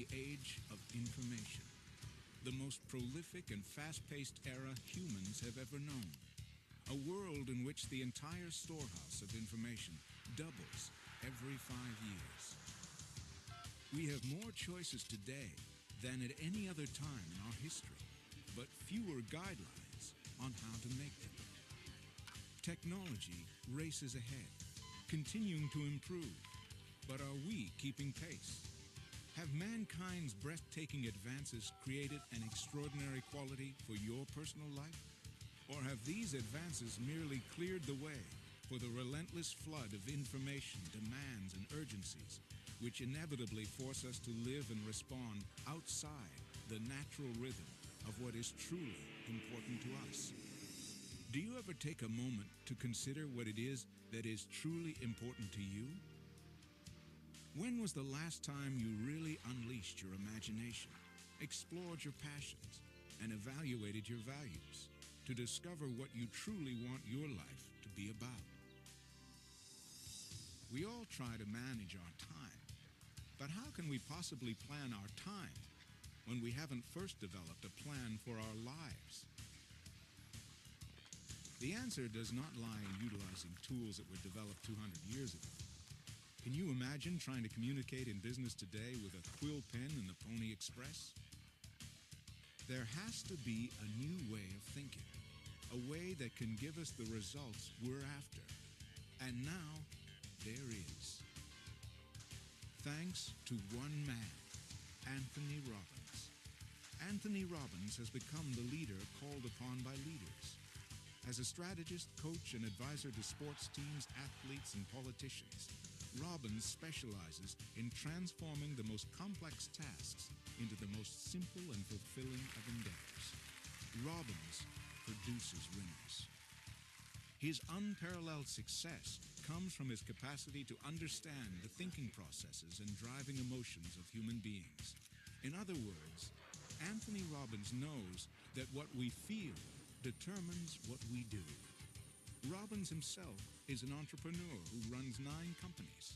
the age of information, the most prolific and fast-paced era humans have ever known. A world in which the entire storehouse of information doubles every 5 years. We have more choices today than at any other time in our history, but fewer guidelines on how to make them. Technology races ahead, continuing to improve, but are we keeping pace? Have mankind's breathtaking advances created an extraordinary quality for your personal life? Or have these advances merely cleared the way for the relentless flood of information, demands, and urgencies which inevitably force us to live and respond outside the natural rhythm of what is truly important to us? Do you ever take a moment to consider what it is that is truly important to you? When was the last time you really unleashed your imagination, explored your passions, and evaluated your values to discover what you truly want your life to be about? We all try to manage our time, but how can we possibly plan our time when we haven't first developed a plan for our lives? The answer does not lie in utilizing tools that were developed 200 years ago. Can you imagine trying to communicate in business today with a quill pen and the Pony Express? There has to be a new way of thinking, a way that can give us the results we're after. And now, there is. Thanks to one man, Anthony Robbins. Anthony Robbins has become the leader called upon by leaders. As a strategist, coach, and advisor to sports teams, athletes, and politicians, Robbins specializes in transforming the most complex tasks into the most simple and fulfilling of endeavors. Robbins produces winners. His unparalleled success comes from his capacity to understand the thinking processes and driving emotions of human beings. In other words, Anthony Robbins knows that what we feel determines what we do. Robbins himself is an entrepreneur who runs 9 companies.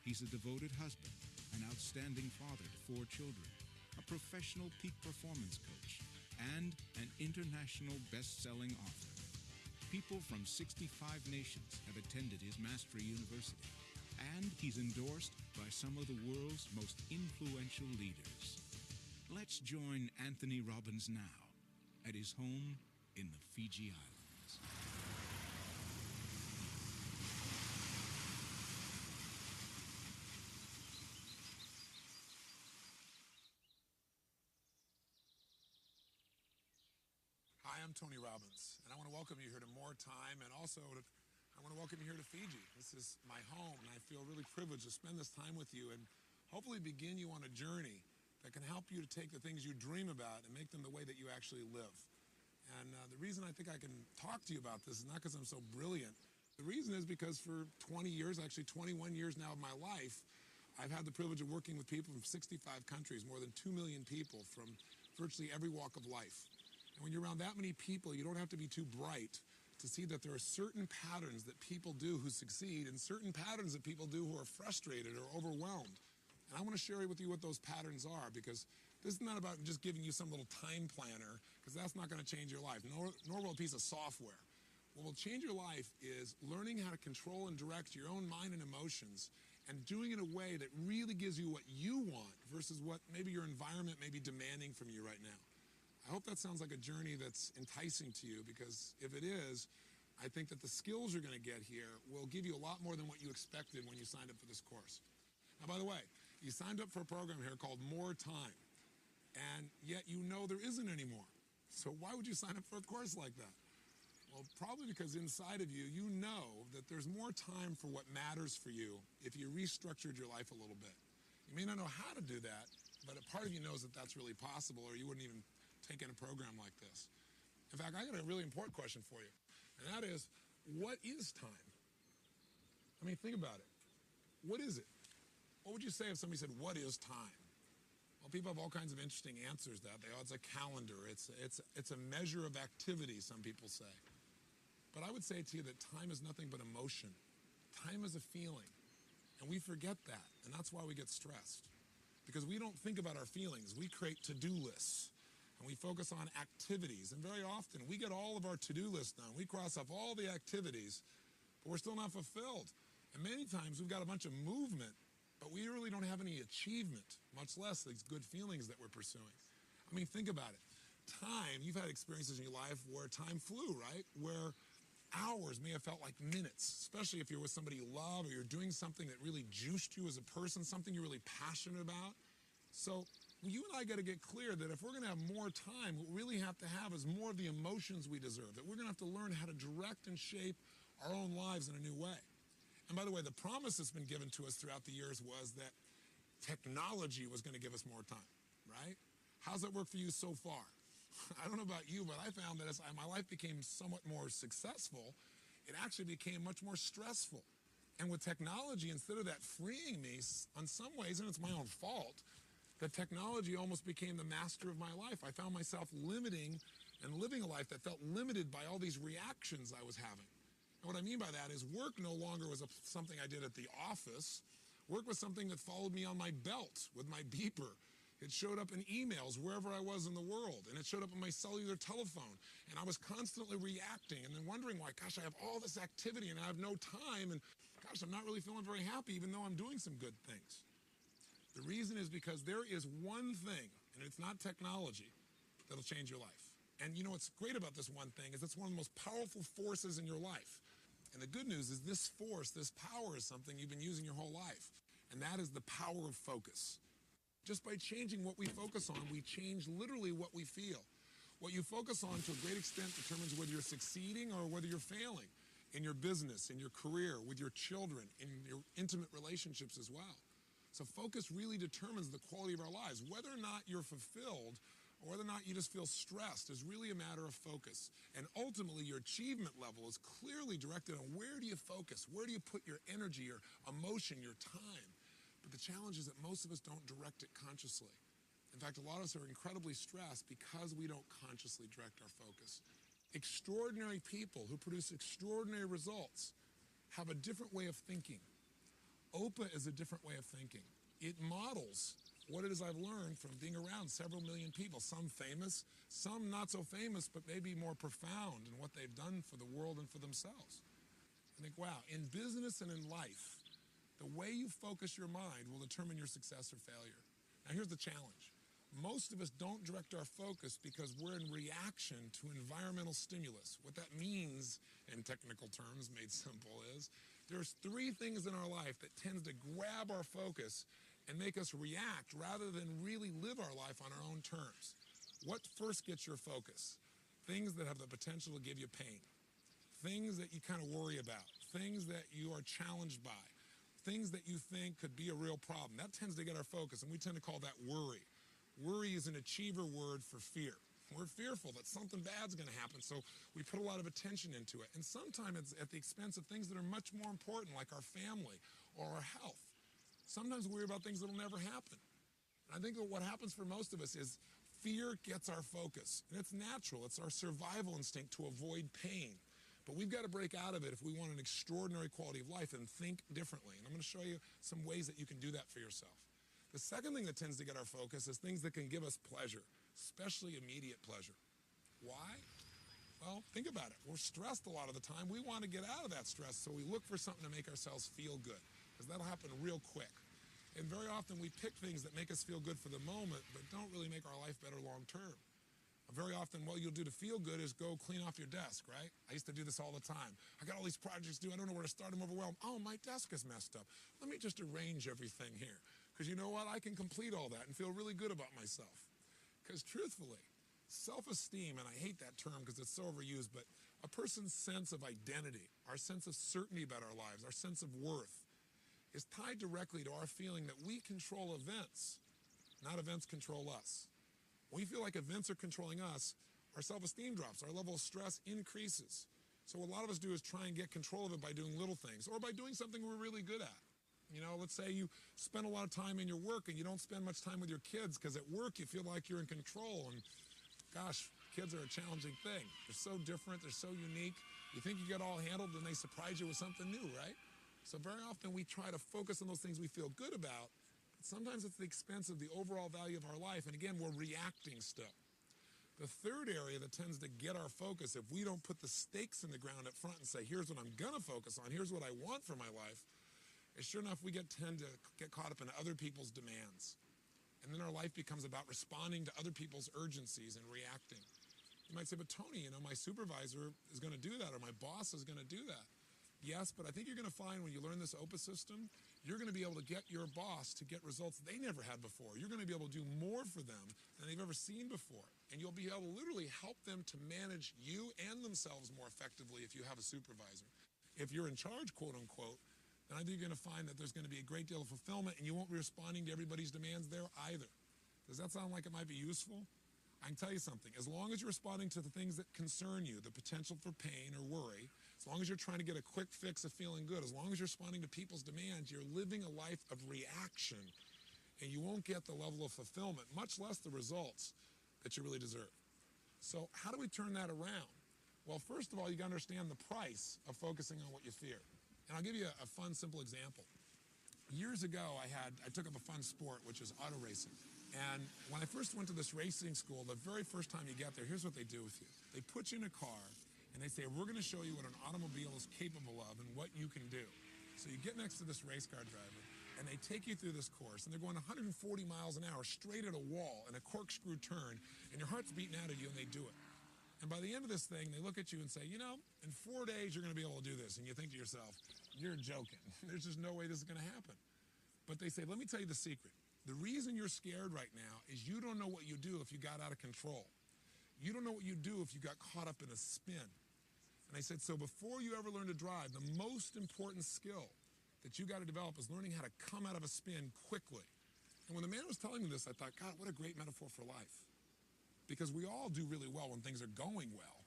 He's a devoted husband, an outstanding father to 4 children, a professional peak performance coach, and an international best-selling author. People from 65 nations have attended his Mastery University, and he's endorsed by some of the world's most influential leaders. Let's join Anthony Robbins now at his home in the Fiji Islands. Hi, I'm Tony Robbins, and I want to welcome you here to More Time, and also I want to welcome you here to Fiji. This is my home, and I feel really privileged to spend this time with you and hopefully begin you on a journey that can help you to take the things you dream about and make them the way that you actually live. And the reason I think I can talk to you about this is not because I'm so brilliant. The reason is because for 20 years, actually 21 years now of my life, I've had the privilege of working with people from 65 countries, more than 2 million people from virtually every walk of life. And when you're around that many people, you don't have to be too bright to see that there are certain patterns that people do who succeed and certain patterns that people do who are frustrated or overwhelmed. And I want to share with you what those patterns are, because this is not about just giving you some little time planner, because that's not going to change your life, nor will a piece of software. What will change your life is learning how to control and direct your own mind and emotions and doing it in a way that really gives you what you want versus what maybe your environment may be demanding from you right now. I hope that sounds like a journey that's enticing to you, because if it is, I think that the skills you're going to get here will give you a lot more than what you expected when you signed up for this course. Now, by the way, you signed up for a program here called More Time, and yet you know there isn't any more. So why would you sign up for a course like that? Well, probably because inside of you, you know that there's more time for what matters for you if you restructured your life a little bit. You may not know how to do that, but a part of you knows that that's really possible, or you wouldn't even take in a program like this. In fact, I got a really important question for you, and that is, what is time? I mean, think about it. What is it? What would you say if somebody said, what is time? Well, people have all kinds of interesting answers to that. It's a calendar. It's a measure of activity, some people say. But I would say to you that time is nothing but emotion. Time is a feeling. And we forget that. And that's why we get stressed. because we don't think about our feelings. We create to-do lists, and we focus on activities. And very often, we get all of our to-do lists done. We cross off all the activities, but we're still not fulfilled. And many times, we've got a bunch of movement, but we really don't have any achievement, much less these good feelings that we're pursuing. I mean, think about it. Time, you've had experiences in your life where time flew, right? Where hours may have felt like minutes, especially if you're with somebody you love or you're doing something that really juiced you as a person, something you're really passionate about. So you and I got to get clear that if we're going to have more time, what we really have to have is more of the emotions we deserve, that we're going to have to learn how to direct and shape our own lives in a new way. And by the way, the promise that's been given to us throughout the years was that technology was going to give us more time, right? How's that work for you so far? I don't know about you, but I found that as my life became somewhat more successful, it actually became much more stressful. And with technology, instead of that freeing me, in some ways, and it's my own fault, the technology almost became the master of my life. I found myself limiting and living a life that felt limited by all these reactions I was having. And what I mean by that is work no longer was something I did at the office. Work was something that followed me on my belt with my beeper. It showed up in emails wherever I was in the world, and it showed up on my cellular telephone. And I was constantly reacting and then wondering why, gosh, I have all this activity and I have no time, and gosh, I'm not really feeling very happy even though I'm doing some good things. The reason is because there is one thing, and it's not technology, that'll change your life. And you know what's great about this one thing is it's one of the most powerful forces in your life. And the good news is this force, this power is something you've been using your whole life. And that is the power of focus. Just by changing what we focus on, we change literally what we feel. What you focus on to a great extent determines whether you're succeeding or whether you're failing in your business, in your career, with your children, in your intimate relationships as well. So focus really determines the quality of our lives. Whether or not you're fulfilled or whether or not you just feel stressed is really a matter of focus. And ultimately, your achievement level is clearly directed on where do you focus? Where do you put your energy, your emotion, your time? But the challenge is that most of us don't direct it consciously. In fact, a lot of us are incredibly stressed because we don't consciously direct our focus. Extraordinary people who produce extraordinary results have a different way of thinking. OPA is a different way of thinking. It models what it is I've learned from being around several million people, some famous, some not so famous, but maybe more profound in what they've done for the world and for themselves. I think, wow, in business and in life, the way you focus your mind will determine your success or failure. Now, here's the challenge. Most of us don't direct our focus because we're in reaction to environmental stimulus. What that means, in technical terms, made simple, is there's three things in our life that tends to grab our focus and make us react rather than really live our life on our own terms. What first gets your focus? Things that have the potential to give you pain. Things that you kind of worry about. Things that you are challenged by. Things that you think could be a real problem. That tends to get our focus, and we tend to call that worry. Worry is an achiever word for fear. We're fearful that something bad's going to happen, so we put a lot of attention into it. And sometimes it's at the expense of things that are much more important, like our family or our health. Sometimes we worry about things that will never happen. And I think that what happens for most of us is fear gets our focus. And it's natural. It's our survival instinct to avoid pain. But we've got to break out of it if we want an extraordinary quality of life and think differently. And I'm going to show you some ways that you can do that for yourself. The second thing that tends to get our focus is things that can give us pleasure, especially immediate pleasure. Why? Well, think about it. We're stressed a lot of the time. We want to get out of that stress, so we look for something to make ourselves feel good, because that'll happen real quick. And very often we pick things that make us feel good for the moment, but don't really make our life better long term. Very often what you'll do to feel good is go clean off your desk, right? I used to do this all the time. I got all these projects to do. I don't know where to start. I'm overwhelmed. Oh, my desk is messed up. Let me just arrange everything here. Because you know what? I can complete all that and feel really good about myself. Because truthfully, self-esteem, and I hate that term because it's so overused, but a person's sense of identity, our sense of certainty about our lives, our sense of worth, is tied directly to our feeling that we control events, not events control us. When we feel like events are controlling us, our self-esteem drops, our level of stress increases. So what a lot of us do is try and get control of it by doing little things or by doing something we're really good at. You know, let's say you spend a lot of time in your work and you don't spend much time with your kids because at work you feel like you're in control. And gosh, kids are a challenging thing. They're so different, they're so unique. You think you get all handled and they surprise you with something new, right? So very often we try to focus on those things we feel good about Sometimes it's the expense of the overall value of our life. And again, we're reacting still. The third area that tends to get our focus, if we don't put the stakes in the ground up front and say, here's what I'm going to focus on, here's what I want for my life, is sure enough, we tend to get caught up in other people's demands. And then our life becomes about responding to other people's urgencies and reacting. You might say, but Tony, my supervisor is going to do that, or my boss is going to do that. Yes, but I think you're going to find when you learn this OPUS system, you're going to be able to get your boss to get results they never had before. You're going to be able to do more for them than they've ever seen before. And you'll be able to literally help them to manage you and themselves more effectively if you have a supervisor. If you're in charge, quote unquote, then I think you're going to find that there's going to be a great deal of fulfillment, and you won't be responding to everybody's demands there either. Does that sound like it might be useful? I can tell you something. As long as you're responding to the things that concern you, the potential for pain or worry, as long as you're trying to get a quick fix of feeling good, as long as you're responding to people's demands, you're living a life of reaction, and you won't get the level of fulfillment, much less the results that you really deserve. So how do we turn that around? Well, first of all, you got to understand the price of focusing on what you fear. And I'll give you a fun, simple example. Years ago, I took up a fun sport, which is auto racing. And when I first went to this racing school, the very first time you get there, here's what they do with you. They put you in a car, and they say, we're going to show you what an automobile is capable of and what you can do. So you get next to this race car driver, and they take you through this course, and they're going 140 miles an hour straight at a wall in a corkscrew turn, and your heart's beating out of you, and they do it. And by the end of this thing, they look at you and say, in 4 days, you're going to be able to do this. And you think to yourself, you're joking. There's just no way this is going to happen. But they say, let me tell you the secret. The reason you're scared right now is you don't know what you do if you got out of control. You don't know what you do if you got caught up in a spin. And I said, so before you ever learn to drive, the most important skill that you got to develop is learning how to come out of a spin quickly. And when the man was telling me this, I thought, God, what a great metaphor for life. Because we all do really well when things are going well.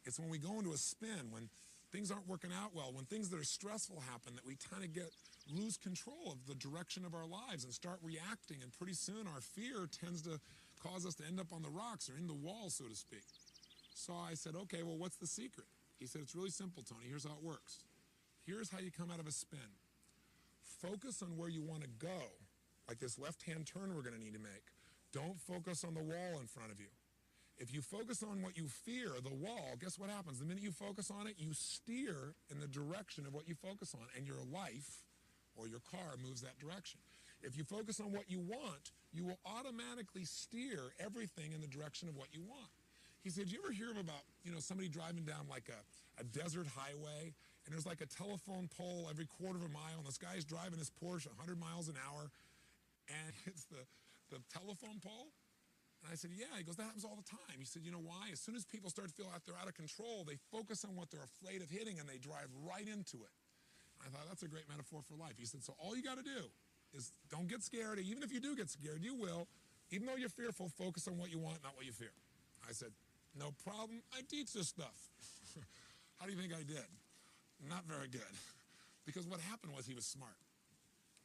It's when we go into a spin, when things aren't working out well, when things that are stressful happen, that we kind of lose control of the direction of our lives and start reacting. And pretty soon our fear tends to cause us to end up on the rocks or in the wall, so to speak. So I said, okay, well, what's the secret? He said, it's really simple, Tony. Here's how it works. Here's how you come out of a spin. Focus on where you want to go, like this left-hand turn we're going to need to make. Don't focus on the wall in front of you. If you focus on what you fear, the wall, guess what happens? The minute you focus on it, you steer in the direction of what you focus on, and your life or your car moves that direction. If you focus on what you want, you will automatically steer everything in the direction of what you want. He said, you ever hear about, somebody driving down like a desert highway, and there's like a telephone pole every quarter of a mile, and this guy's driving his Porsche 100 miles an hour, and it's the telephone pole? And I said, yeah. He goes, that happens all the time. He said, you know why? As soon as people start to feel like they're out of control, they focus on what they're afraid of hitting, and they drive right into it. And I thought, that's a great metaphor for life. He said, so all you got to do is don't get scared. Even if you do get scared, you will. Even though you're fearful, focus on what you want, not what you fear. I said, no problem. I teach this stuff. How do you think I did? Not very good. Because what happened was he was smart.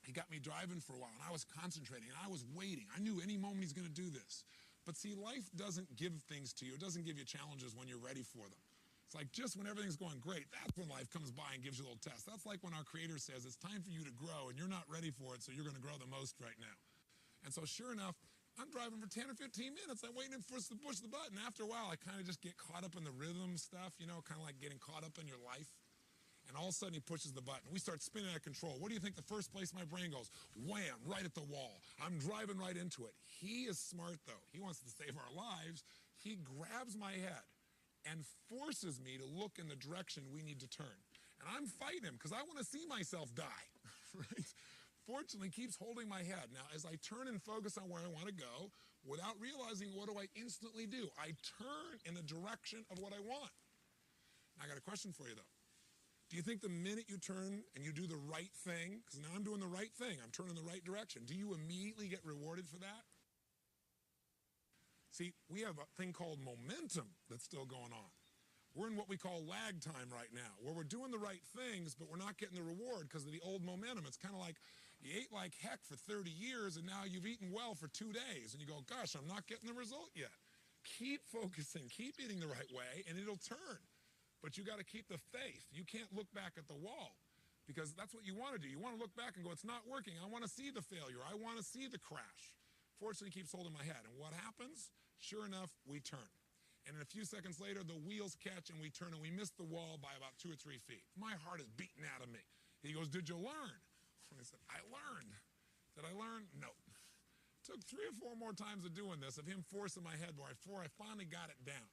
He got me driving for a while, and I was concentrating, and I was waiting. I knew any moment he's going to do this. But see, life doesn't give things to you. It doesn't give you challenges when you're ready for them. It's like just when everything's going great, that's when life comes by and gives you a little test. That's like when our Creator says, it's time for you to grow, and you're not ready for it, so you're going to grow the most right now. And so sure enough, I'm driving for 10 or 15 minutes. I'm waiting for us to push the button. After a while, I kind of just get caught up in the rhythm stuff, kind of like getting caught up in your life. And all of a sudden, he pushes the button. We start spinning out of control. What do you think the first place my brain goes? Wham, right at the wall. I'm driving right into it. He is smart, though. He wants to save our lives. He grabs my head and forces me to look in the direction we need to turn. And I'm fighting him because I want to see myself die, right? Fortunately, he keeps holding my head. Now, as I turn and focus on where I want to go, without realizing, what do I instantly do? I turn in the direction of what I want. Now, I got a question for you, though. Do you think the minute you turn and you do the right thing, because now I'm doing the right thing, I'm turning the right direction, do you immediately get rewarded for that? See, we have a thing called momentum that's still going on. We're in what we call lag time right now, where we're doing the right things, but we're not getting the reward because of the old momentum. It's kind of like you ate like heck for 30 years, and now you've eaten well for 2 days, and you go, gosh, I'm not getting the result yet. Keep focusing, keep eating the right way, and it'll turn. But you got to keep the faith. You can't look back at the wall. Because that's what you want to do. You want to look back and go, it's not working. I want to see the failure. I want to see the crash. Fortunately, he keeps holding my head. And what happens? Sure enough, we turn. And a few seconds later, the wheels catch and we turn and we miss the wall by about 2 or 3 feet. My heart is beating out of me. He goes, did you learn? And I said, I learned. Did I learn? No. Took 3 or 4 more times of doing this, of him forcing my head more. Before I finally got it down.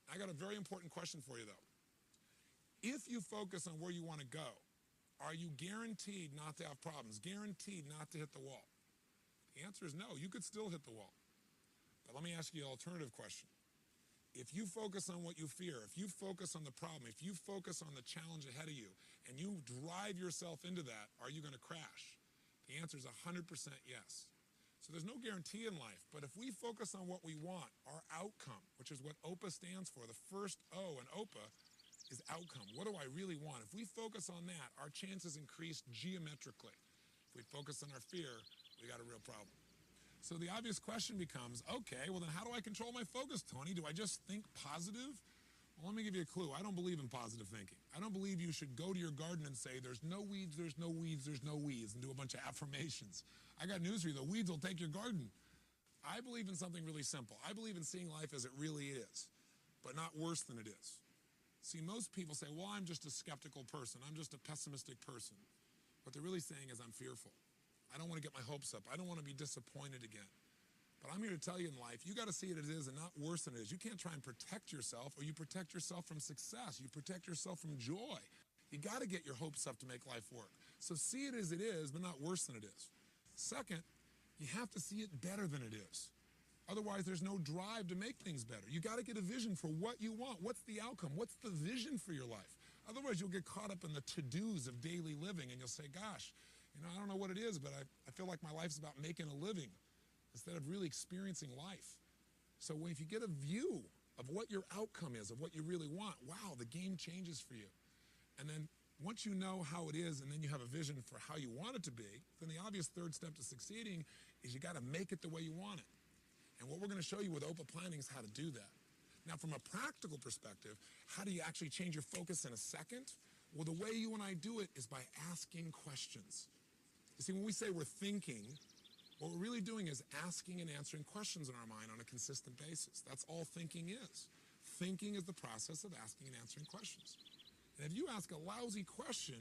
I got a very important question for you, though. If you focus on where you want to go, are you guaranteed not to have problems? Guaranteed not to hit the wall? The answer is no. You could still hit the wall. But let me ask you an alternative question. If you focus on what you fear, if you focus on the problem, if you focus on the challenge ahead of you, and you drive yourself into that, are you going to crash? The answer is 100% yes. So there's no guarantee in life, but if we focus on what we want, our outcome, which is what OPA stands for, the first O in OPA is outcome. What do I really want? If we focus on that, our chances increase geometrically. If we focus on our fear, we got a real problem. So the obvious question becomes, okay, well then how do I control my focus, Tony? Do I just think positive? Well, let me give you a clue. I don't believe in positive thinking. I don't believe you should go to your garden and say, there's no weeds, there's no weeds, there's no weeds, and do a bunch of affirmations. I got news for you. The weeds will take your garden. I believe in something really simple. I believe in seeing life as it really is, but not worse than it is. See, most people say, well, I'm just a skeptical person. I'm just a pessimistic person. What they're really saying is I'm fearful. I don't want to get my hopes up. I don't want to be disappointed again. But I'm here to tell you in life, you got to see it as it is and not worse than it is. You can't try and protect yourself, or you protect yourself from success. You protect yourself from joy. You got to get your hopes up to make life work. So see it as it is, but not worse than it is. Second, you have to see it better than it is. Otherwise, there's no drive to make things better. You got to get a vision for what you want. What's the outcome? What's the vision for your life? Otherwise, you'll get caught up in the to-dos of daily living, and you'll say, gosh, I don't know what it is, but I feel like my life's about making a living instead of really experiencing life. So if you get a view of what your outcome is, of what you really want, wow, the game changes for you. And then once you know how it is and then you have a vision for how you want it to be, then the obvious third step to succeeding is you got to make it the way you want it. And what we're going to show you with OPA planning is how to do that. Now, from a practical perspective, how do you actually change your focus in a second? Well, the way you and I do it is by asking questions. You see, when we say we're thinking, what we're really doing is asking and answering questions in our mind on a consistent basis. That's all thinking is. Thinking is the process of asking and answering questions. And if you ask a lousy question,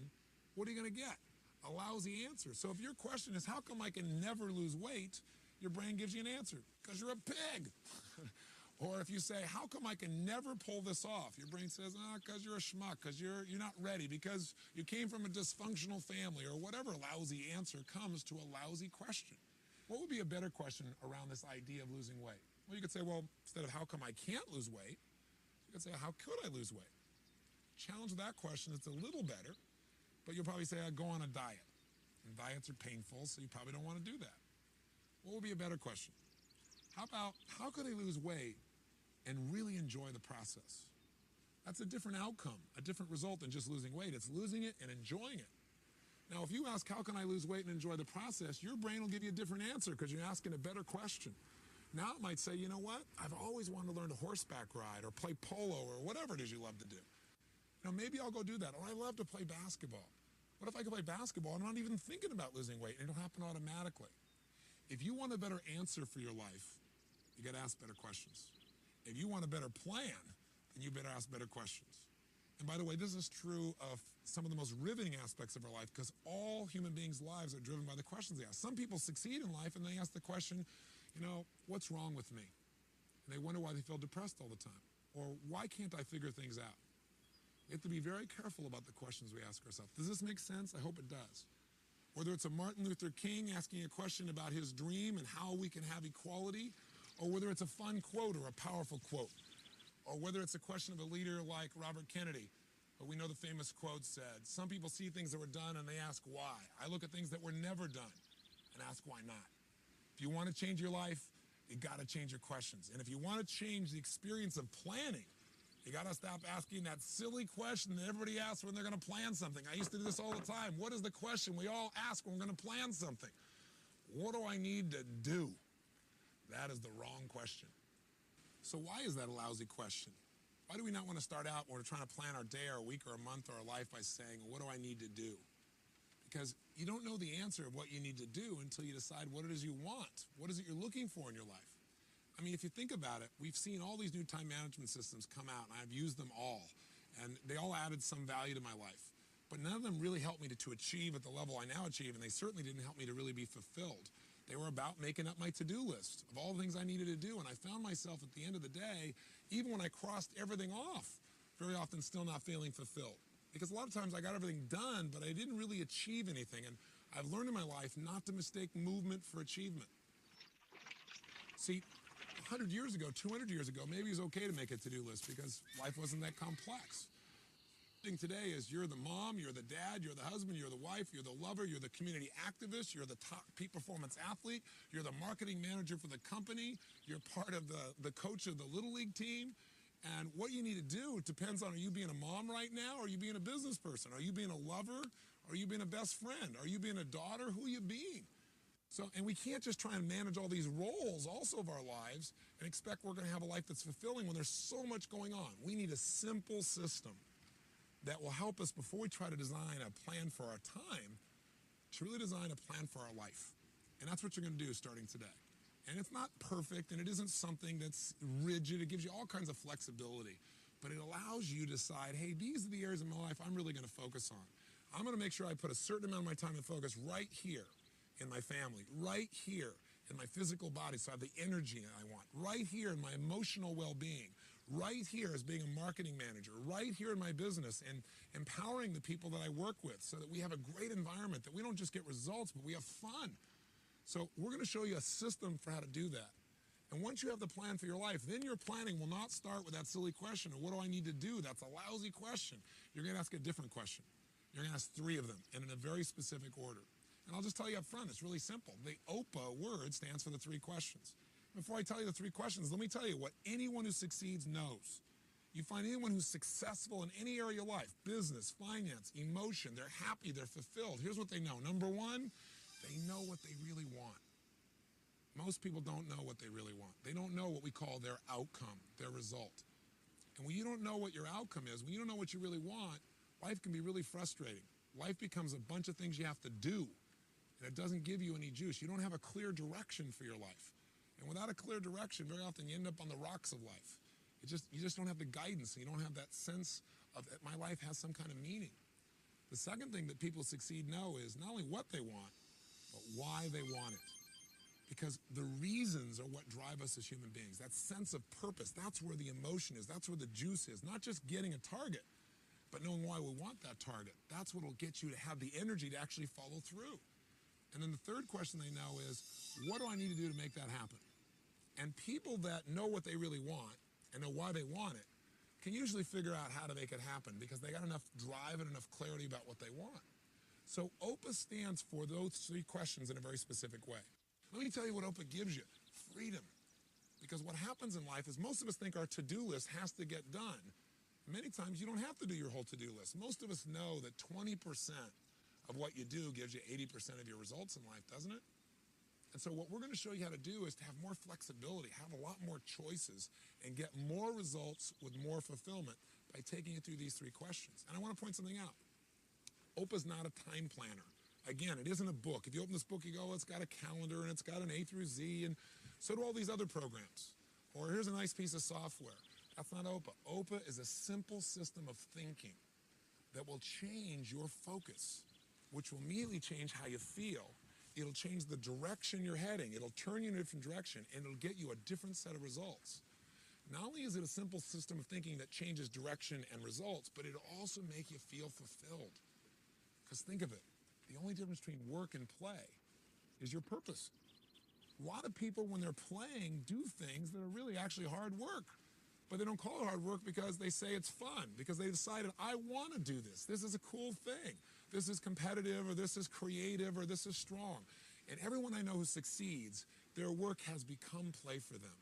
what are you going to get? A lousy answer. So if your question is, how come I can never lose weight? Your brain gives you an answer, because you're a pig. Or if you say, how come I can never pull this off? Your brain says, because you're a schmuck, because you're not ready, because you came from a dysfunctional family, or whatever lousy answer comes to a lousy question. What would be a better question around this idea of losing weight? Well, you could say, well, instead of how come I can't lose weight, you could say, how could I lose weight? Challenge that question. It's a little better, but you'll probably say, I'd go on a diet. And diets are painful, so you probably don't want to do that. What would be a better question? How about, how could I lose weight and really enjoy the process? That's a different outcome, a different result than just losing weight. It's losing it and enjoying it. Now, if you ask, how can I lose weight and enjoy the process, your brain will give you a different answer because you're asking a better question. Now it might say, you know what? I've always wanted to learn to horseback ride or play polo or whatever it is you love to do. Now, maybe I'll go do that. Or I love to play basketball. What if I could play basketball and I'm not even thinking about losing weight and it'll happen automatically? If you want a better answer for your life, you got to ask better questions. If you want a better plan, then you better ask better questions. And by the way, this is true of some of the most riveting aspects of our life, because all human beings' lives are driven by the questions they ask. Some people succeed in life and they ask the question, what's wrong with me? And they wonder why they feel depressed all the time. Or why can't I figure things out? We have to be very careful about the questions we ask ourselves. Does this make sense? I hope it does. Whether it's a Martin Luther King asking a question about his dream and how we can have equality, or whether it's a fun quote or a powerful quote, or whether it's a question of a leader like Robert Kennedy, but we know the famous quote said, some people see things that were done and they ask why. I look at things that were never done and ask why not. If you want to change your life, you got to change your questions. And if you want to change the experience of planning, you got to stop asking that silly question that everybody asks when they're going to plan something. I used to do this all the time. What is the question we all ask when we're going to plan something? What do I need to do? That is the wrong question. So why is that a lousy question? Why do we not want to start out when we're trying to plan our day or a week or a month or our life by saying, what do I need to do? because you don't know the answer of what you need to do until you decide what it is you want. What is it you're looking for in your life? I mean, if you think about it, we've seen all these new time management systems come out, and I've used them all, and they all added some value to my life. But none of them really helped me to achieve at the level I now achieve, and they certainly didn't help me to really be fulfilled. They were about making up my to-do list of all the things I needed to do, and I found myself at the end of the day, even when I crossed everything off, very often still not feeling fulfilled. Because a lot of times I got everything done, but I didn't really achieve anything, and I've learned in my life not to mistake movement for achievement. See, 100 years ago, 200 years ago, maybe it was okay to make a to-do list because life wasn't that complex. Today is you're the mom, you're the dad, you're the husband, you're the wife, you're the lover, you're the community activist, you're the top peak performance athlete, you're the marketing manager for the company, you're part of the coach of the Little League team. And what you need to do depends on, are you being a mom right now, or are you being a business person? Are you being a lover? Are you being a best friend? Are you being a daughter? Who are you being? So, and we can't just try and manage all these roles also of our lives and expect we're going to have a life that's fulfilling when there's so much going on. We need a simple system that will help us, before we try to design a plan for our time, to really design a plan for our life. And that's what you're going to do starting today. And it's not perfect, and it isn't something that's rigid. It gives you all kinds of flexibility. But it allows you to decide, hey, these are the areas of my life I'm really going to focus on. I'm going to make sure I put a certain amount of my time and focus right here in my family, right here in my physical body, so I have the energy I want, right here in my emotional well-being, right here as being a marketing manager, right here in my business, and empowering the people that I work with so that we have a great environment, that we don't just get results, but we have fun. So we're going to show you a system for how to do that. And once you have the plan for your life, then your planning will not start with that silly question of what do I need to do? That's a lousy question. You're going to ask a different question. You're going to ask 3 of them, and in a very specific order. And I'll just tell you up front, it's really simple. The OPA word stands for the 3 questions. Before I tell you the 3 questions, let me tell you what anyone who succeeds knows. You find anyone who's successful in any area of your life, business, finance, emotion, they're happy, they're fulfilled. Here's what they know. Number 1, they know what they really want. Most people don't know what they really want. They don't know what we call their outcome, their result. And when you don't know what your outcome is, when you don't know what you really want, life can be really frustrating. Life becomes a bunch of things you have to do, and it doesn't give you any juice. You don't have a clear direction for your life. And without a clear direction, very often you end up on the rocks of life. You just don't have the guidance, and you don't have that sense of that my life has some kind of meaning. The second thing that people succeed know is not only what they want, but why they want it. Because the reasons are what drive us as human beings. That sense of purpose, that's where the emotion is, that's where the juice is. Not just getting a target, but knowing why we want that target. That's what will get you to have the energy to actually follow through. And then the third question they know is, what do I need to do to make that happen? And people that know what they really want and know why they want it can usually figure out how to make it happen because they got enough drive and enough clarity about what they want. So OPA stands for those 3 questions in a very specific way. Let me tell you what OPA gives you, freedom. Because what happens in life is most of us think our to-do list has to get done. Many times you don't have to do your whole to-do list. Most of us know that 20% of what you do gives you 80% of your results in life, doesn't it? And so what we're going to show you how to do is to have more flexibility, have a lot more choices, and get more results with more fulfillment by taking it through these 3 questions. And I want to point something out. OPA is not a time planner. Again, it isn't a book. If you open this book, you go, oh, it's got a calendar, and it's got an A through Z, and so do all these other programs. Or here's a nice piece of software. That's not OPA. OPA is a simple system of thinking that will change your focus, which will immediately change how you feel. It'll change the direction you're heading. It'll turn you in a different direction, and it'll get you a different set of results. Not only is it a simple system of thinking that changes direction and results, but it'll also make you feel fulfilled. Because think of it. The only difference between work and play is your purpose. A lot of people, when they're playing, do things that are really actually hard work. But they don't call it hard work because they say it's fun, because they decided, I want to do this. This is a cool thing. This is competitive, or this is creative, or this is strong. And everyone I know who succeeds, their work has become play for them.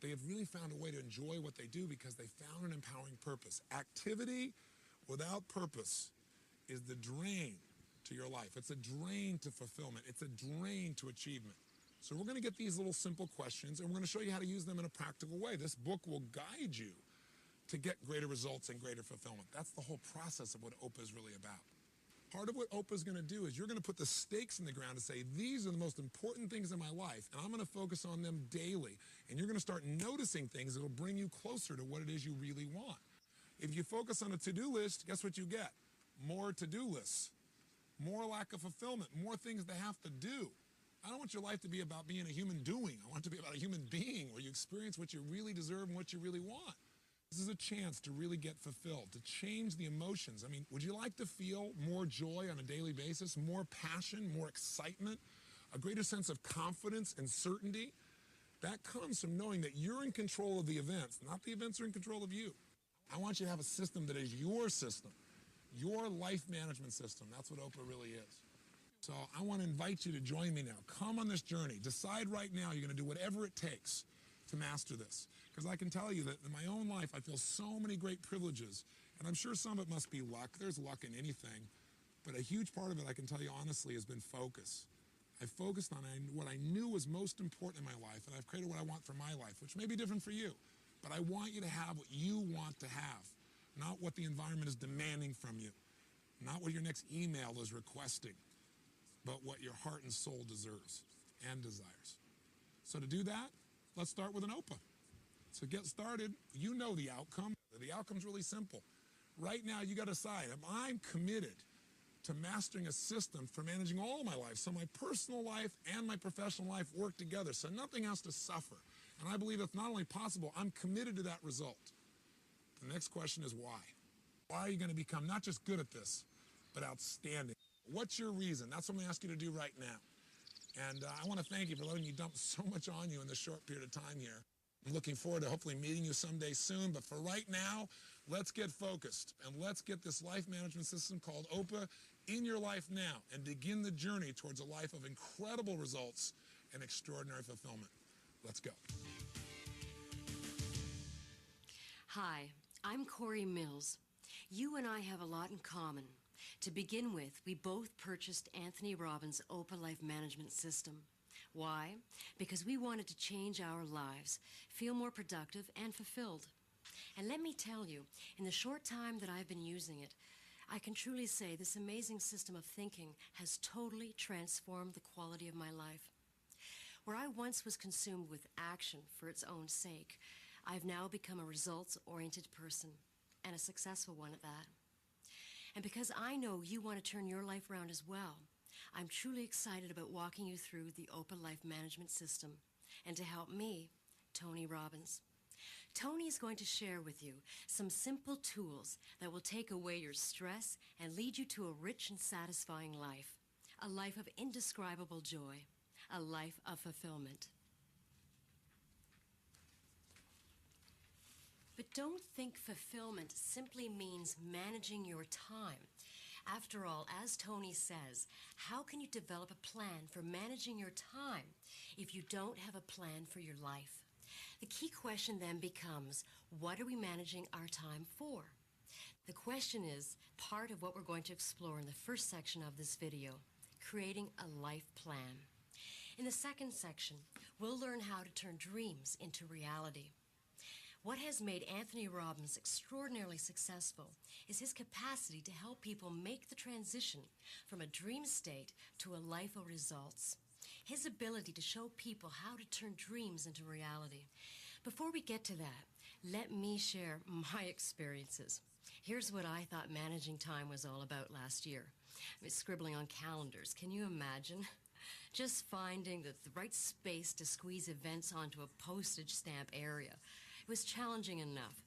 They have really found a way to enjoy what they do because they found an empowering purpose. Activity without purpose is the drain to your life. It's a drain to fulfillment. It's a drain to achievement. So we're going to get these little simple questions, and we're going to show you how to use them in a practical way. This book will guide you to get greater results and greater fulfillment. That's the whole process of what OPA is really about. Part of what Oprah's going to do is you're going to put the stakes in the ground to say, these are the most important things in my life, and I'm going to focus on them daily. And you're going to start noticing things that will bring you closer to what it is you really want. If you focus on a to-do list, guess what you get? More to-do lists, more lack of fulfillment, more things to have to do. I don't want your life to be about being a human doing. I want it to be about a human being where you experience what you really deserve and what you really want. This is a chance to really get fulfilled, to change the emotions. I mean, would you like to feel more joy on a daily basis, more passion, more excitement, a greater sense of confidence and certainty? That comes from knowing that you're in control of the events, not the events are in control of you. I want you to have a system that is your system, your life management system. That's what Oprah really is. So I want to invite you to join me now. Come on this journey. Decide right now you're going to do whatever it takes to master this. Because I can tell you that in my own life, I feel so many great privileges. And I'm sure some of it must be luck. There's luck in anything. But a huge part of it, I can tell you honestly, has been focus. I focused on what I knew was most important in my life, and I've created what I want for my life, which may be different for you. But I want you to have what you want to have, not what the environment is demanding from you, not what your next email is requesting, but what your heart and soul deserves and desires. So to do that, let's start with an Oprah. So get started. You know the outcome. The outcome's really simple. Right now, you got to decide, I'm committed to mastering a system for managing all of my life, so my personal life and my professional life work together, so nothing has to suffer. And I believe that's not only possible, I'm committed to that result. The next question is why? Why are you going to become not just good at this, but outstanding? What's your reason? That's what I'm going to ask you to do right now. And I want to thank you for letting me dump so much on you in this short period of time here. I'm looking forward to hopefully meeting you someday soon, but for right now, let's get focused and let's get this life management system called Oprah in your life now and begin the journey towards a life of incredible results and extraordinary fulfillment. Let's go. Hi, I'm Corey Mills. You and I have a lot in common. To begin with, we both purchased Anthony Robbins' Oprah Life Management System. Why? Because we wanted to change our lives, feel more productive and fulfilled. And let me tell you, in the short time that I've been using it, I can truly say this amazing system of thinking has totally transformed the quality of my life. Where I once was consumed with action for its own sake, I've now become a results-oriented person, and a successful one at that. And because I know you want to turn your life around as well, I'm truly excited about walking you through the Oprah Life Management System, and to help me, Tony Robbins. Tony is going to share with you some simple tools that will take away your stress and lead you to a rich and satisfying life, a life of indescribable joy, a life of fulfillment. But don't think fulfillment simply means managing your time. After all, as Tony says, how can you develop a plan for managing your time if you don't have a plan for your life? The key question then becomes, what are we managing our time for? The question is part of what we're going to explore in the first section of this video, creating a life plan. In the second section, we'll learn how to turn dreams into reality. What has made Anthony Robbins extraordinarily successful is his capacity to help people make the transition from a dream state to a life of results. His ability to show people how to turn dreams into reality. Before we get to that, let me share my experiences. Here's what I thought managing time was all about last year. I was scribbling on calendars. Can you imagine? Just finding the right space to squeeze events onto a postage stamp area. It was challenging enough.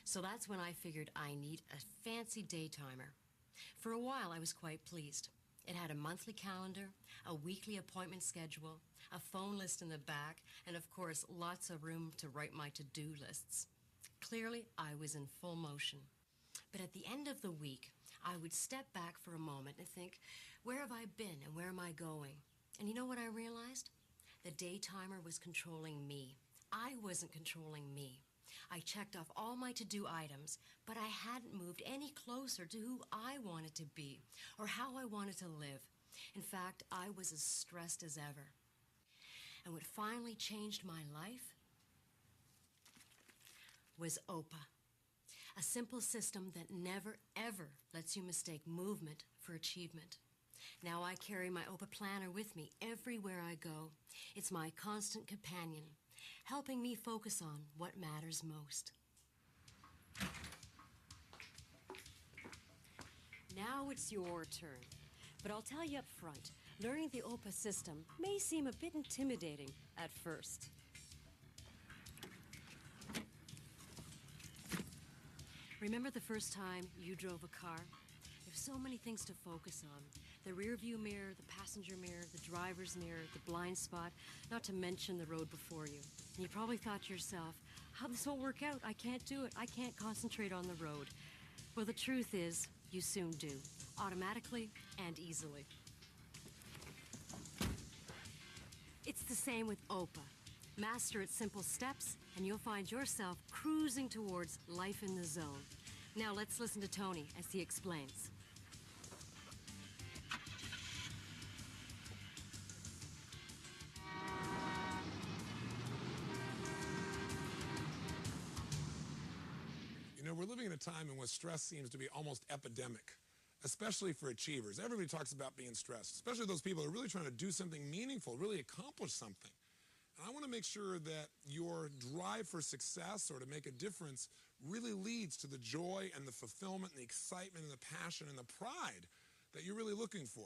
So that's when I figured I need a fancy day timer. For a while, I was quite pleased. It had a monthly calendar, a weekly appointment schedule, a phone list in the back, and of course, lots of room to write my to-do lists. Clearly, I was in full motion. But at the end of the week, I would step back for a moment and think, where have I been and where am I going? And you know what I realized? The day timer was controlling me. I wasn't controlling me. I checked off all my to-do items, but I hadn't moved any closer to who I wanted to be or how I wanted to live. In fact, I was as stressed as ever. And what finally changed my life was Oprah. A simple system that never, ever lets you mistake movement for achievement. Now I carry my OPA planner with me everywhere I go. It's my constant companion, helping me focus on what matters most. Now it's your turn. But I'll tell you up front, learning the OPA system may seem a bit intimidating at first. Remember the first time you drove a car? There's so many things to focus on. The rear view mirror, the passenger mirror, the driver's mirror, the blind spot, not to mention the road before you. And you probably thought to yourself, how this won't work out? I can't do it. I can't concentrate on the road. Well, the truth is, you soon do, automatically and easily. It's the same with OPA. Master its simple steps, and you'll find yourself cruising towards life in the zone. Now let's listen to Tony as he explains. You know, we're living in a time in which stress seems to be almost epidemic, especially for achievers. Everybody talks about being stressed, especially those people who are really trying to do something meaningful, really accomplish something. And I want to make sure that your drive for success or to make a difference really leads to the joy and the fulfillment and the excitement and the passion and the pride that you're really looking for.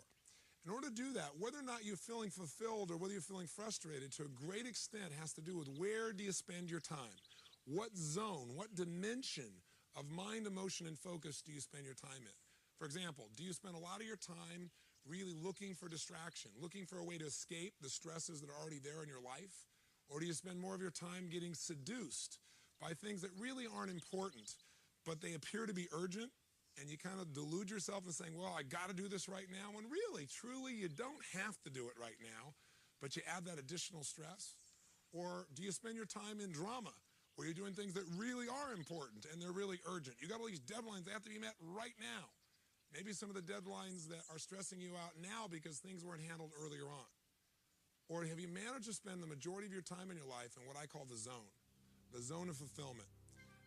In order to do that, whether or not you're feeling fulfilled or whether you're feeling frustrated, to a great extent has to do with where do you spend your time? What zone, what dimension of mind, emotion, and focus do you spend your time in? For example, do you spend a lot of your time really looking for distraction, looking for a way to escape the stresses that are already there in your life? Or do you spend more of your time getting seduced by things that really aren't important, but they appear to be urgent, and you kind of delude yourself in saying, well, I got to do this right now, when really, truly, you don't have to do it right now, but you add that additional stress? Or do you spend your time in drama, where you're doing things that really are important and they're really urgent? You got all these deadlines that have to be met right now. Maybe some of the deadlines that are stressing you out now because things weren't handled earlier on. Or have you managed to spend the majority of your time in your life in what I call the zone of fulfillment?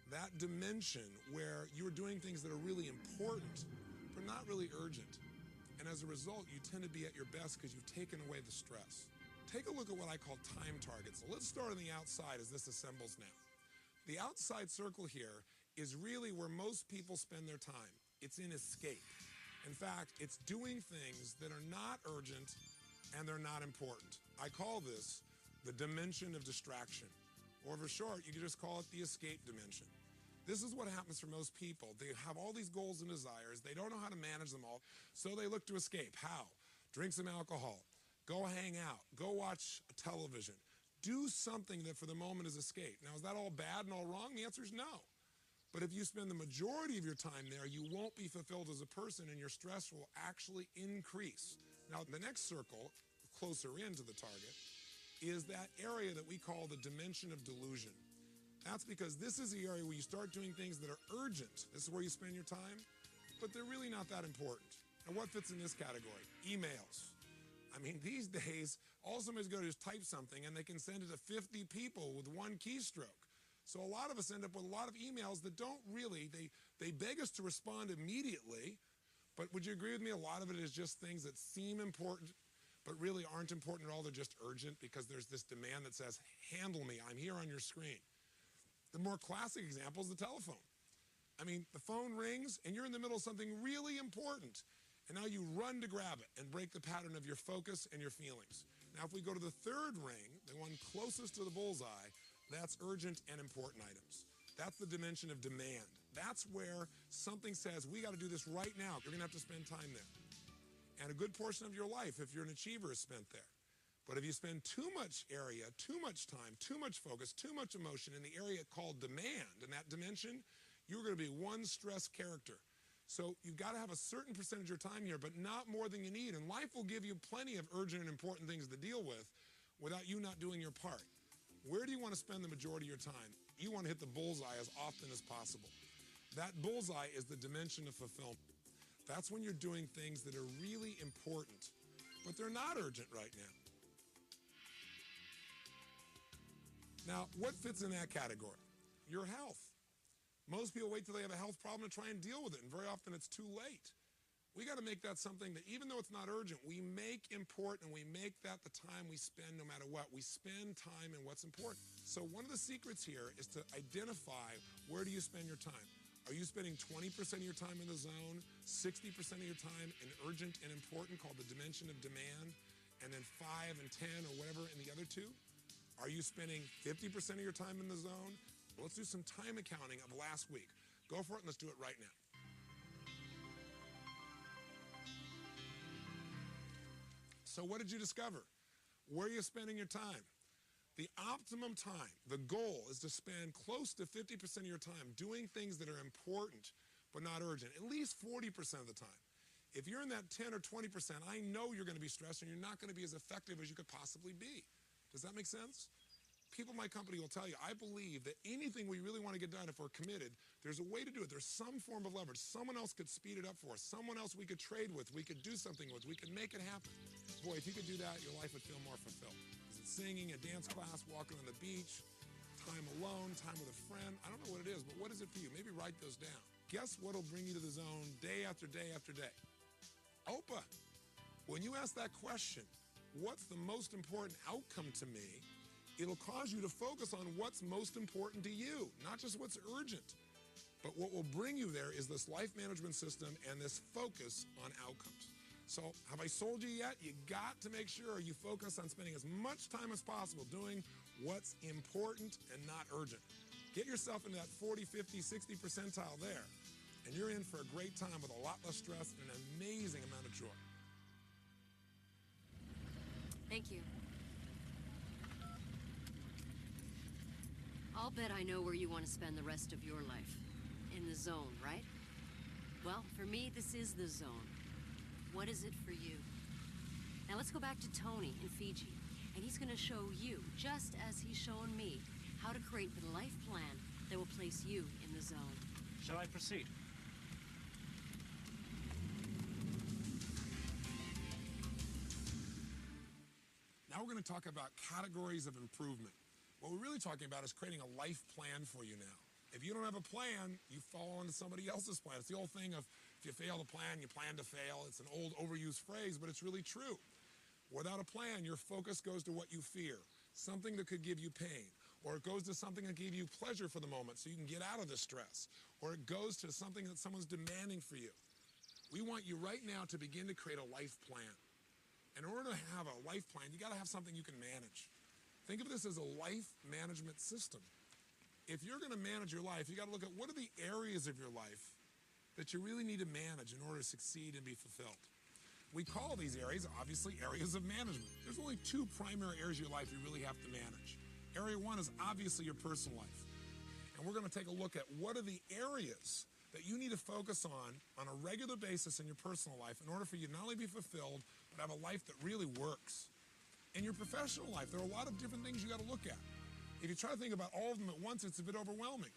That dimension where you're doing things that are really important, but not really urgent. And as a result, you tend to be at your best because you've taken away the stress. Take a look at what I call time targets. So let's start on the outside as this assembles now. The outside circle here is really where most people spend their time. It's in escape. In fact, it's doing things that are not urgent and they're not important. I call this the dimension of distraction. Or for short, you can just call it the escape dimension. This is what happens for most people. They have all these goals and desires. They don't know how to manage them all, so they look to escape. How? Drink some alcohol. Go hang out. Go watch television. Do something that for the moment is escape. Now, is that all bad and all wrong? The answer is no. But if you spend the majority of your time there, you won't be fulfilled as a person, and your stress will actually increase. Now, the next circle, closer into the target, is that area that we call the dimension of delusion. That's because this is the area where you start doing things that are urgent. This is where you spend your time, but they're really not that important. And what fits in this category? Emails. I mean, these days, all somebody's going to do is type something, and they can send it to 50 people with one keystroke. So a lot of us end up with a lot of emails that don't really, they beg us to respond immediately, but would you agree with me? A lot of it is just things that seem important, but really aren't important at all. They're just urgent because there's this demand that says, handle me, I'm here on your screen. The more classic example is the telephone. I mean, the phone rings, and you're in the middle of something really important, and now you run to grab it and break the pattern of your focus and your feelings. Now, if we go to the third ring, the one closest to the bullseye, that's urgent and important items. That's the dimension of demand. That's where something says, we got to do this right now. You're going to have to spend time there. And a good portion of your life, if you're an achiever, is spent there. But if you spend too much area, too much time, too much focus, too much emotion in the area called demand, in that dimension, you're going to be one stressed character. So you've got to have a certain percentage of your time here, but not more than you need. And life will give you plenty of urgent and important things to deal with without you not doing your part. Where do you want to spend the majority of your time? You want to hit the bullseye as often as possible. That bullseye is the dimension of fulfillment. That's when you're doing things that are really important, but they're not urgent right now. Now, what fits in that category? Your health. Most people wait till they have a health problem to try and deal with it, and very often it's too late. We got to make that something that, even though it's not urgent, we make important, and we make that the time we spend no matter what. We spend time in what's important. So one of the secrets here is to identify, where do you spend your time? Are you spending 20% of your time in the zone, 60% of your time in urgent and important, called the dimension of demand, and then 5 and 10 or whatever in the other two? Are you spending 50% of your time in the zone? Well, let's do some time accounting of last week. Go for it, and let's do it right now. So what did you discover? Where are you spending your time? The optimum time, the goal, is to spend close to 50% of your time doing things that are important but not urgent, at least 40% of the time. If you're in that 10 or 20%, I know you're going to be stressed and you're not going to be as effective as you could possibly be. Does that make sense? People in my company will tell you, I believe that anything we really want to get done, if we're committed, there's a way to do it. There's some form of leverage. Someone else could speed it up for us. Someone else we could trade with. We could do something with. We could make it happen. Boy, if you could do that, your life would feel more fulfilled. Is it singing, a dance class, walking on the beach, time alone, time with a friend? I don't know what it is, but what is it for you? Maybe write those down. Guess what will bring you to the zone day after day after day? Oprah. When you ask that question, what's the most important outcome to me? It'll cause you to focus on what's most important to you, not just what's urgent. But what will bring you there is this life management system and this focus on outcomes. So have I sold you yet? You got to make sure you focus on spending as much time as possible doing what's important and not urgent. Get yourself into that 40, 50, 60 percentile there, and you're in for a great time with a lot less stress and an amazing amount of joy. Thank you. I'll bet I know where you want to spend the rest of your life. In the zone, right? Well, for me, this is the zone. What is it for you? Now let's go back to Tony in Fiji, and he's going to show you, just as he's shown me, how to create the life plan that will place you in the zone. Shall I proceed? Now we're going to talk about categories of improvement. What we're really talking about is creating a life plan for you now. If you don't have a plan, you fall into somebody else's plan. It's the old thing of, if you fail to plan, you plan to fail. It's an old overused phrase, but it's really true. Without a plan, your focus goes to what you fear, something that could give you pain, or it goes to something that gave you pleasure for the moment so you can get out of the stress, or it goes to something that someone's demanding for you. We want you right now to begin to create a life plan. In order to have a life plan, you got to have something you can manage. Think of this as a life management system. If you're going to manage your life, you got to look at what are the areas of your life that you really need to manage in order to succeed and be fulfilled. We call these areas, obviously, areas of management. There's only two primary areas of your life you really have to manage. Area one is obviously your personal life. And we're going to take a look at what are the areas that you need to focus on a regular basis in your personal life in order for you to not only be fulfilled, but have a life that really works. In your professional life, there are a lot of different things you got to look at. If you try to think about all of them at once, it's a bit overwhelming.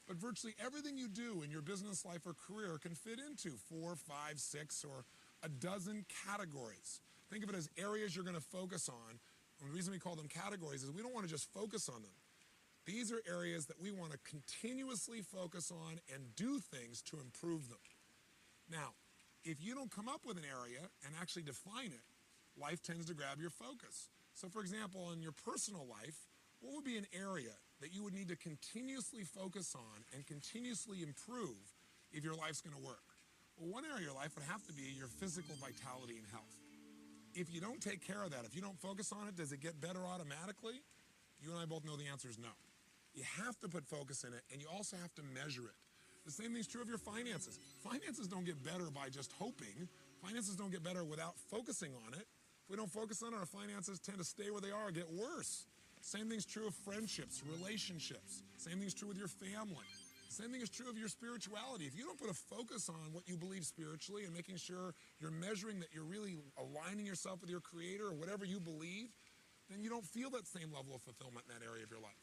But virtually everything you do in your business life or career can fit into 4, 5, 6, or a dozen categories. Think of it as areas you're going to focus on. And the reason we call them categories is we don't want to just focus on them. These are areas that we want to continuously focus on and do things to improve them. Now, if you don't come up with an area and actually define it, life tends to grab your focus. So for example, in your personal life, what would be an area that you would need to continuously focus on and continuously improve if your life's going to work? Well, one area of your life would have to be your physical vitality and health. If you don't take care of that, if you don't focus on it, does it get better automatically? You and I both know the answer is no. You have to put focus in it, and you also have to measure it. The same thing's true of your finances. Finances don't get better by just hoping. Finances don't get better without focusing on it. If we don't focus on it, our finances tend to stay where they are or get worse. Same thing's true of friendships, relationships. Same thing's true with your family. Same thing is true of your spirituality. If you don't put a focus on what you believe spiritually and making sure you're measuring that you're really aligning yourself with your Creator or whatever you believe, then you don't feel that same level of fulfillment in that area of your life.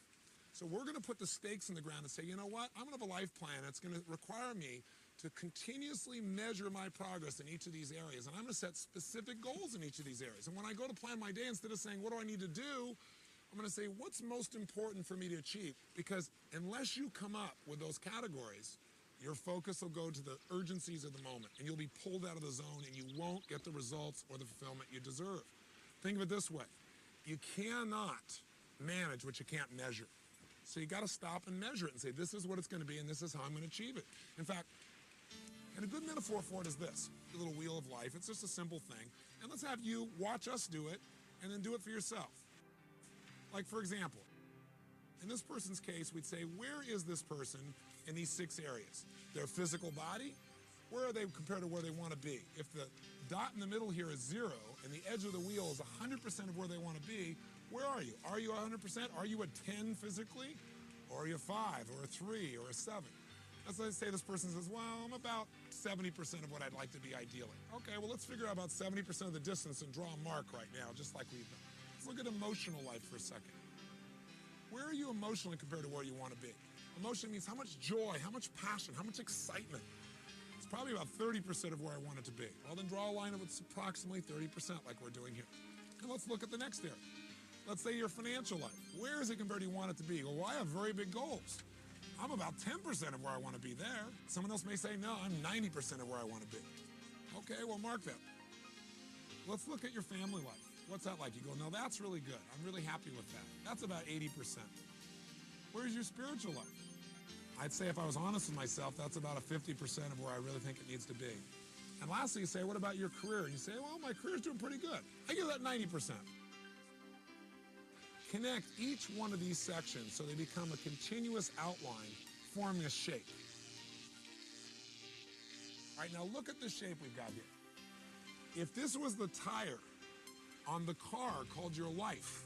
So we're going to put the stakes in the ground and say, you know what? I'm going to have a life plan. It's going to require me to continuously measure my progress in each of these areas. And I'm going to set specific goals in each of these areas. And when I go to plan my day, instead of saying, what do I need to do? I'm going to say, what's most important for me to achieve? Because unless you come up with those categories, your focus will go to the urgencies of the moment, and you'll be pulled out of the zone, and you won't get the results or the fulfillment you deserve. Think of it this way. You cannot manage what you can't measure. So you got to stop and measure it and say, this is what it's going to be, and this is how I'm going to achieve it. In fact, and a good metaphor for it is this, the little wheel of life. It's just a simple thing. And let's have you watch us do it, and then do it for yourself. Like, for example, in this person's case, we'd say, where is this person in these 6 areas? Their physical body, where are they compared to where they want to be? If the dot in the middle here is 0, and the edge of the wheel is 100% of where they want to be, where are you? Are you 100%? Are you a 10 physically? Or are you a 5, or a 3, or a 7? Let's say this person says, well, I'm about 70% of what I'd like to be ideally. Okay, well, let's figure out about 70% of the distance and draw a mark right now, just like we've done. Let's look at emotional life for a second. Where are you emotionally compared to where you want to be? Emotion means how much joy, how much passion, how much excitement. It's probably about 30% of where I want it to be. Well, then draw a line of it's approximately 30% like we're doing here. And let's look at the next area. Let's say your financial life. Where is it compared to you want it to be? Well, I have very big goals. I'm about 10% of where I want to be there. Someone else may say, no, I'm 90% of where I want to be. Okay, well, mark that. Let's look at your family life. What's that like? You go, no, that's really good. I'm really happy with that. That's about 80%. Where's your spiritual life? I'd say if I was honest with myself, that's about a 50% of where I really think it needs to be. And lastly, you say, what about your career? And you say, well, my career's doing pretty good. I give that 90%. Connect each one of these sections so they become a continuous outline forming a shape. All right, now look at the shape we've got here. If this was the tire on the car called your life,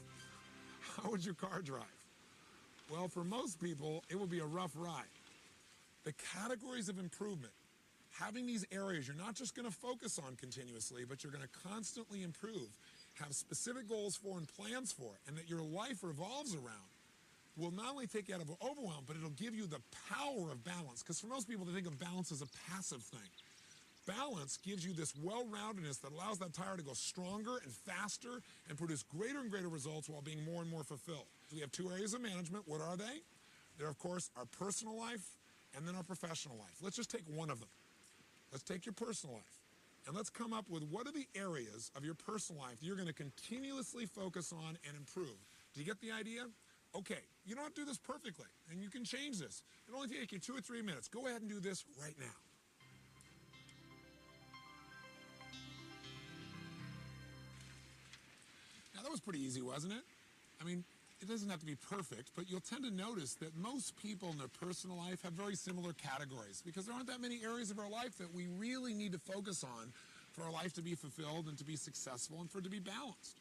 how would your car drive? Well, for most people, it would be a rough ride. The categories of improvement, having these areas you're not just going to focus on continuously, but you're going to constantly improve, have specific goals for and plans for it, and that your life revolves around, will not only take you out of overwhelm, but it'll give you the power of balance. Because for most people, they think of balance as a passive thing. Balance gives you this well-roundedness that allows that tire to go stronger and faster and produce greater and greater results while being more and more fulfilled. We have 2 areas of management. What are they? They're, of course, our personal life and then our professional life. Let's just take one of them. Let's take your personal life. And let's come up with what are the areas of your personal life you're going to continuously focus on and improve. Do you get the idea? Okay, you don't have to do this perfectly, and you can change this. It'll only take you 2 or 3 minutes. Go ahead and do this right now. Now, that was pretty easy, wasn't it? I mean, it doesn't have to be perfect, but you'll tend to notice that most people in their personal life have very similar categories because there aren't that many areas of our life that we really need to focus on for our life to be fulfilled and to be successful and for it to be balanced.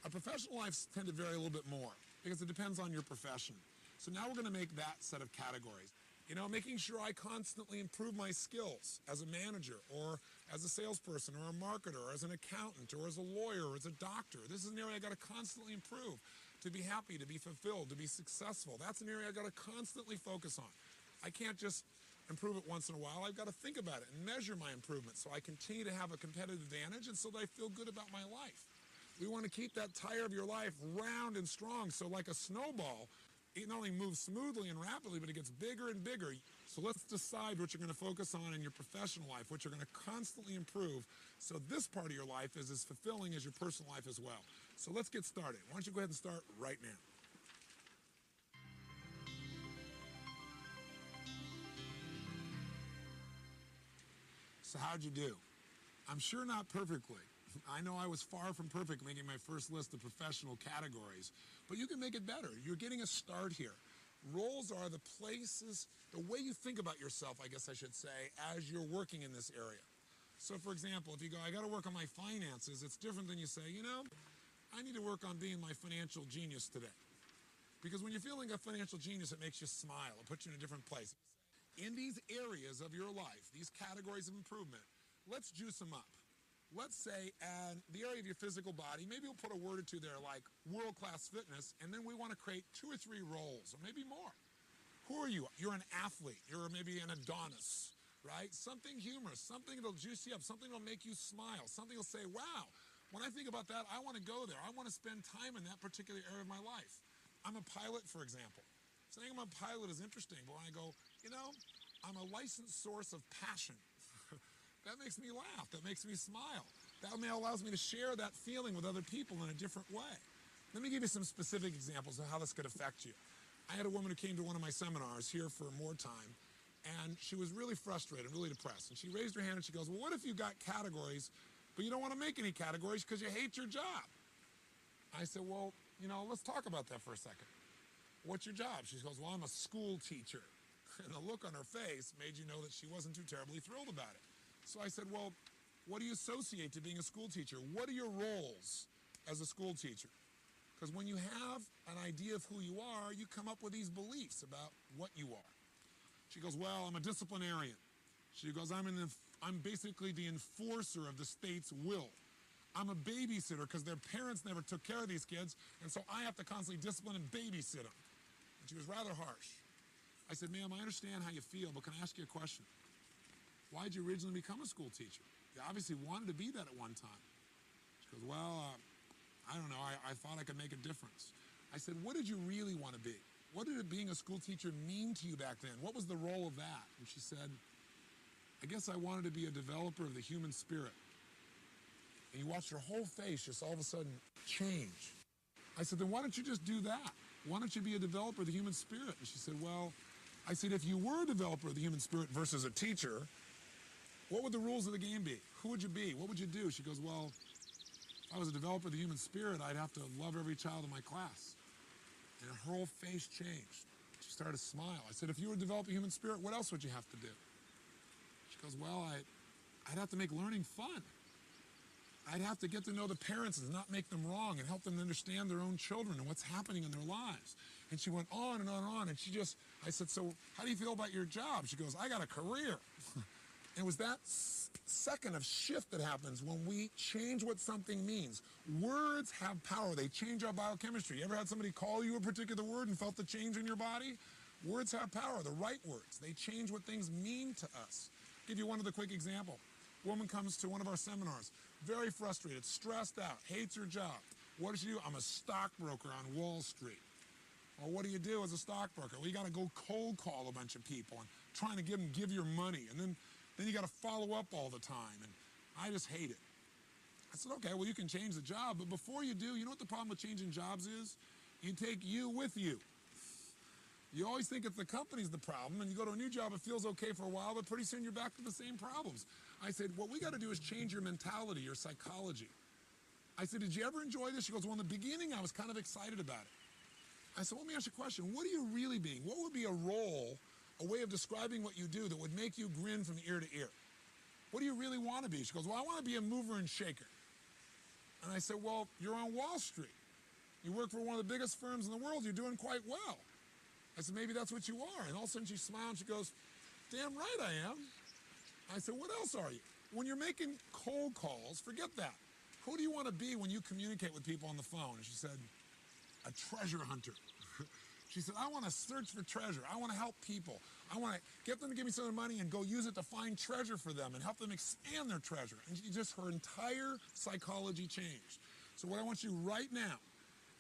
Our professional lives tend to vary a little bit more because it depends on your profession. So now we're going to make that set of categories. You know, making sure I constantly improve my skills as a manager or as a salesperson or a marketer or as an accountant or as a lawyer or as a doctor. This is an area I got to constantly improve to be happy, to be fulfilled, to be successful. That's an area I got to constantly focus on. I can't just improve it once in a while. I've got to think about it and measure my improvement so I continue to have a competitive advantage and so that I feel good about my life. We want to keep that tire of your life round and strong so like a snowball, it not only moves smoothly and rapidly, but it gets bigger and bigger. So let's decide what you're going to focus on in your professional life, what you're going to constantly improve, so this part of your life is as fulfilling as your personal life as well. So let's get started. Why don't you go ahead and start right now. So how'd you do? I'm sure not perfectly. I know I was far from perfect making my first list of professional categories, but you can make it better. You're getting a start here. Roles are the places, the way you think about yourself, I guess I should say, as you're working in this area. So for example, if you go, I got to work on my finances, it's different than you say, you know, I need to work on being my financial genius today. Because when you're feeling a financial genius, it makes you smile. It puts you in a different place. In these areas of your life, these categories of improvement, let's juice them up. Let's say the area of your physical body, maybe we'll put a word or two there like world-class fitness, and then we want to create 2 or 3 roles, or maybe more. Who are you? You're an athlete. You're maybe an Adonis, right? Something humorous, something that'll juice you up, something that'll make you smile, something that'll say, wow, When I think about that, I want to go there. I want to spend time in that particular area of my life. I'm a pilot, for example. Saying I'm a pilot is interesting, but when I go, I'm a licensed source of passion. That makes me laugh. That makes me smile. That allows me to share that feeling with other people in a different way. Let me give you some specific examples of how this could affect you. I had a woman who came to one of my seminars here for more time, and she was really frustrated, really depressed. And she raised her hand and she goes, well, what if you got categories, but you don't want to make any categories because you hate your job? I said, well, let's talk about that for a second. What's your job? She goes, well, I'm a school teacher. And the look on her face made you know that she wasn't too terribly thrilled about it. So I said, well, what do you associate to being a school teacher? What are your roles as a school teacher? Because when you have an idea of who you are, you come up with these beliefs about what you are. She goes, well, I'm a disciplinarian. She goes, I'm basically the enforcer of the state's will. I'm a babysitter because their parents never took care of these kids, and so I have to constantly discipline and babysit them. And she was rather harsh. I said, ma'am, I understand how you feel, but can I ask you a question? Why did you originally become a school teacher? You obviously wanted to be that at one time. She goes, well, I don't know. I thought I could make a difference. I said, what did you really want to be? What did being a school teacher mean to you back then? What was the role of that? And she said, I guess I wanted to be a developer of the human spirit. And you watched her whole face just all of a sudden change. I said, then why don't you just do that? Why don't you be a developer of the human spirit? And she said, well, I said, if you were a developer of the human spirit versus a teacher, what would the rules of the game be? Who would you be? What would you do? She goes, well, if I was a developer of the human spirit, I'd have to love every child in my class. And her whole face changed. She started to smile. I said, if you were to develop a human spirit, what else would you have to do? She goes, well, I'd have to make learning fun. I'd have to get to know the parents and not make them wrong and help them understand their own children and what's happening in their lives. And she went on and on and on. And I said, so how do you feel about your job? She goes, I got a career. And it was that second of shift that happens when we change what something means. Words have power. They change our biochemistry. You ever had somebody call you a particular word and felt the change in your body? Words have power, the right words. They change what things mean to us. I'll give you one other quick example. A woman comes to one of our seminars, very frustrated, stressed out, hates her job. What does she do? I'm a stockbroker on Wall Street. Well, what do you do as a stockbroker? Well, you got to go cold call a bunch of people and trying to give your money. And then you got to follow up all the time. And I just hate it. I said, okay, well, you can change the job. But before you do, you know what the problem with changing jobs is? You take you with you. You always think it's the company's the problem, and you go to a new job, it feels okay for a while, but pretty soon you're back to the same problems. I said, what we got to do is change your mentality, your psychology. I said, did you ever enjoy this? She goes, well, in the beginning, I was kind of excited about it. I said, let me ask you a question. What are you really being? What would be a role, a way of describing what you do that would make you grin from ear to ear? What do you really want to be? She goes, well, I want to be a mover and shaker. And I said, well, you're on Wall Street. You work for one of the biggest firms in the world. You're doing quite well. I said, maybe that's what you are. And all of a sudden she smiled and she goes, damn right I am. I said, what else are you? When you're making cold calls, forget that. Who do you want to be when you communicate with people on the phone? And she said, a treasure hunter. She said, I want to search for treasure. I want to help people. I want to get them to give me some of their money and go use it to find treasure for them and help them expand their treasure. And her entire psychology changed. So what I want you right now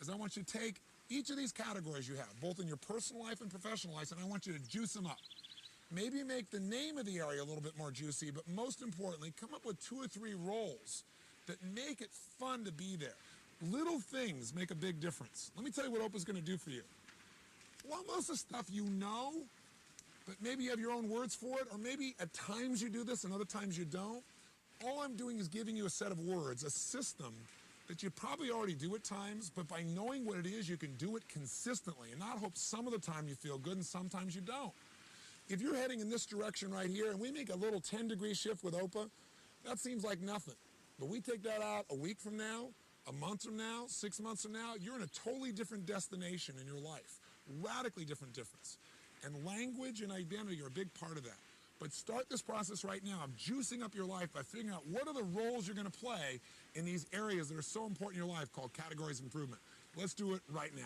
is I want you to take each of these categories you have, both in your personal life and professional life, and I want you to juice them up. Maybe make the name of the area a little bit more juicy, but most importantly, come up with 2 or 3 roles that make it fun to be there. Little things make a big difference. Let me tell you what Oprah's going to do for you. Well, most of the stuff you know, but maybe you have your own words for it, or maybe at times you do this and other times you don't. All I'm doing is giving you a set of words, a system that you probably already do at times, but by knowing what it is, you can do it consistently and not hope some of the time you feel good and sometimes you don't. If you're heading in this direction right here and we make a little 10-degree shift with Oprah, that seems like nothing. But we take that out a week from now, a month from now, 6 months from now, you're in a totally different destination in your life. Radically different difference. And language and identity are a big part of that. But start this process right now of juicing up your life by figuring out what are the roles you're going to play in these areas that are so important in your life called categories of improvement. Let's do it right now.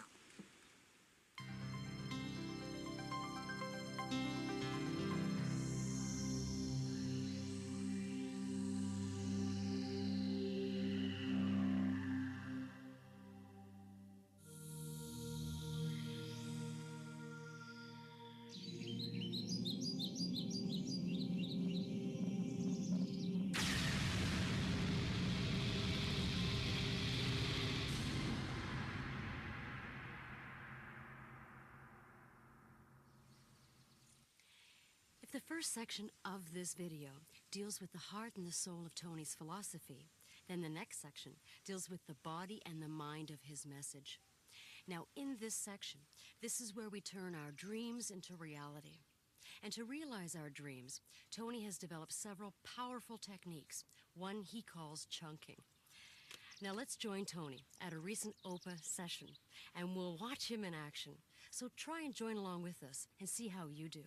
If the first section of this video deals with the heart and the soul of Tony's philosophy, then the next section deals with the body and the mind of his message. Now, in this section, this is where we turn our dreams into reality. And to realize our dreams, Tony has developed several powerful techniques, one he calls chunking. Now let's join Tony at a recent OPA session, and we'll watch him in action. So try and join along with us and see how you do.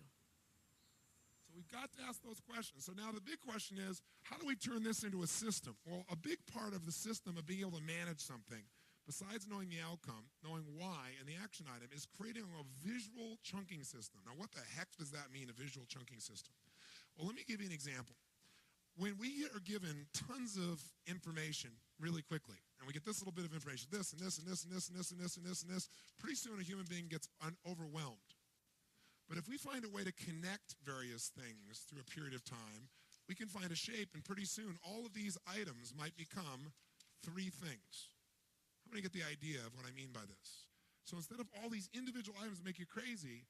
So we've got to ask those questions. So now the big question is, how do we turn this into a system? Well, a big part of the system of being able to manage something, besides knowing the outcome, knowing why, and the action item, is creating a visual chunking system. Now, what the heck does that mean, a visual chunking system? Well, let me give you an example. When we are given tons of information really quickly, and we get this little bit of information, this and this and this and this and this and this and this and this, pretty soon a human being gets overwhelmed. But if we find a way to connect various things through a period of time, we can find a shape, and pretty soon all of these items might become three things. How many get the idea of what I mean by this? So instead of all these individual items that make you crazy,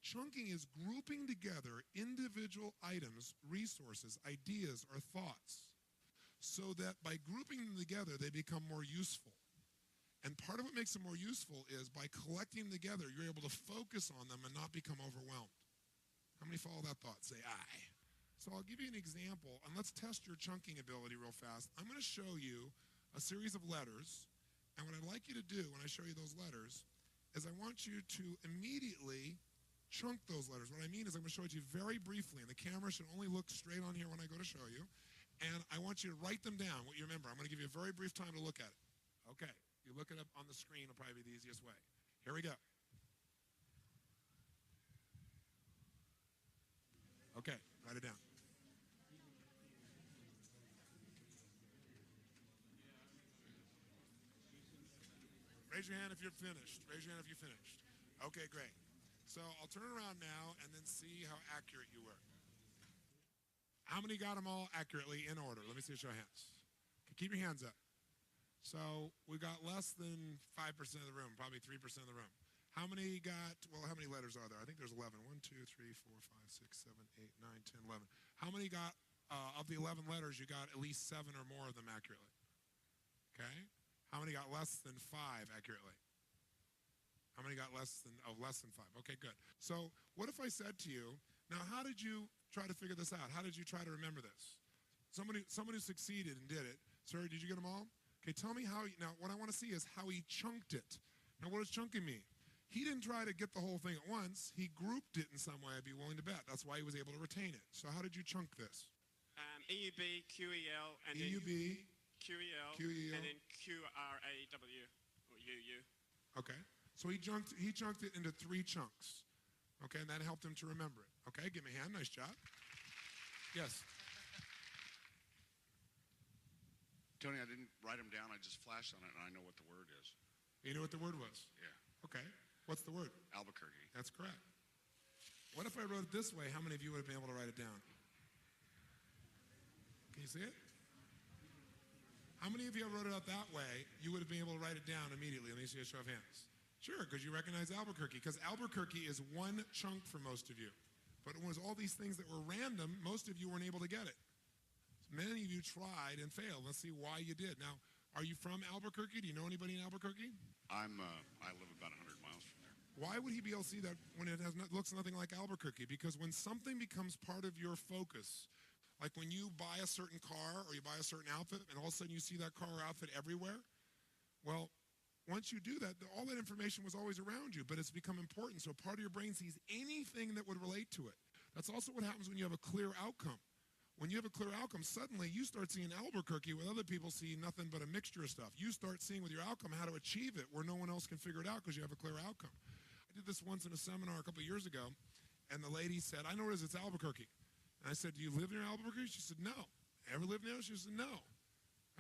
chunking is grouping together individual items, resources, ideas, or thoughts, so that by grouping them together, they become more useful. And part of what makes them more useful is by collecting them together, you're able to focus on them and not become overwhelmed. How many follow that thought? Say aye. So I'll give you an example, and let's test your chunking ability real fast. I'm going to show you a series of letters, and what I'd like you to do when I show you those letters is I want you to immediately chunk those letters. What I mean is I'm going to show it to you very briefly, and the camera should only look straight on here when I go to show you. And I want you to write them down, what you remember. I'm going to give you a very brief time to look at it. Okay, you look it up on the screen will probably be the easiest way. Here we go. Okay, write it down. Raise your hand if you're finished. Raise your hand if you're finished. Okay, great. So I'll turn around now and then see how accurate you were. How many got them all accurately in order? Let me see a show of hands. Okay, keep your hands up. So we got less than 5% of the room, probably 3% of the room. How many got, well, how many letters are there? I think there's 11. 1, 2, 3, 4, 5, 6, 7, 8, 9, 10, 11. How many got, of the 11 letters, you got at least 7 or more of them accurately? Okay? How many got less than 5 accurately? How many got less than 5? Okay, good. So what if I said to you, now how did you try to figure this out? How did you try to remember this? Somebody who succeeded and did it. Sir, did you get them all? Okay, tell me how, now what I want to see is how he chunked it. Now what does chunking mean? He didn't try to get the whole thing at once. He grouped it in some way, I'd be willing to bet. That's why he was able to retain it. So how did you chunk this? EUB, QEL, and EUB, then QEL, QEL, and then QRAW, or UU. Okay. So he chunked it into 3 chunks. Okay, and that helped him to remember it. Okay, give me a hand. Nice job. Yes. Tony, I didn't write them down. I just flashed on it, and I know what the word is. You knew what the word was? Yeah. Okay. What's the word? Albuquerque. That's correct. What if I wrote it this way? How many of you would have been able to write it down? Can you see it? How many of you wrote it out that way, you would have been able to write it down immediately? Let me see a show of hands. Sure, because you recognize Albuquerque. Because Albuquerque is one chunk for most of you. But it was all these things that were random, most of you weren't able to get it. So many of you tried and failed. Let's see why you did. Now, are you from Albuquerque? Do you know anybody in Albuquerque? I live about 100 miles from there. Why would he be able to see that when it looks nothing like Albuquerque? Because when something becomes part of your focus, like when you buy a certain car or you buy a certain outfit and all of a sudden you see that car or outfit everywhere, well, once you do that, all that information was always around you, but it's become important. So part of your brain sees anything that would relate to it. That's also what happens when you have a clear outcome. When you have a clear outcome, suddenly you start seeing Albuquerque where other people see nothing but a mixture of stuff. You start seeing with your outcome how to achieve it where no one else can figure it out because you have a clear outcome. I did this once in a seminar a couple of years ago, and the lady said, I know it is, it's Albuquerque. And I said, do you live near Albuquerque? She said, no. Ever live near? She said, no.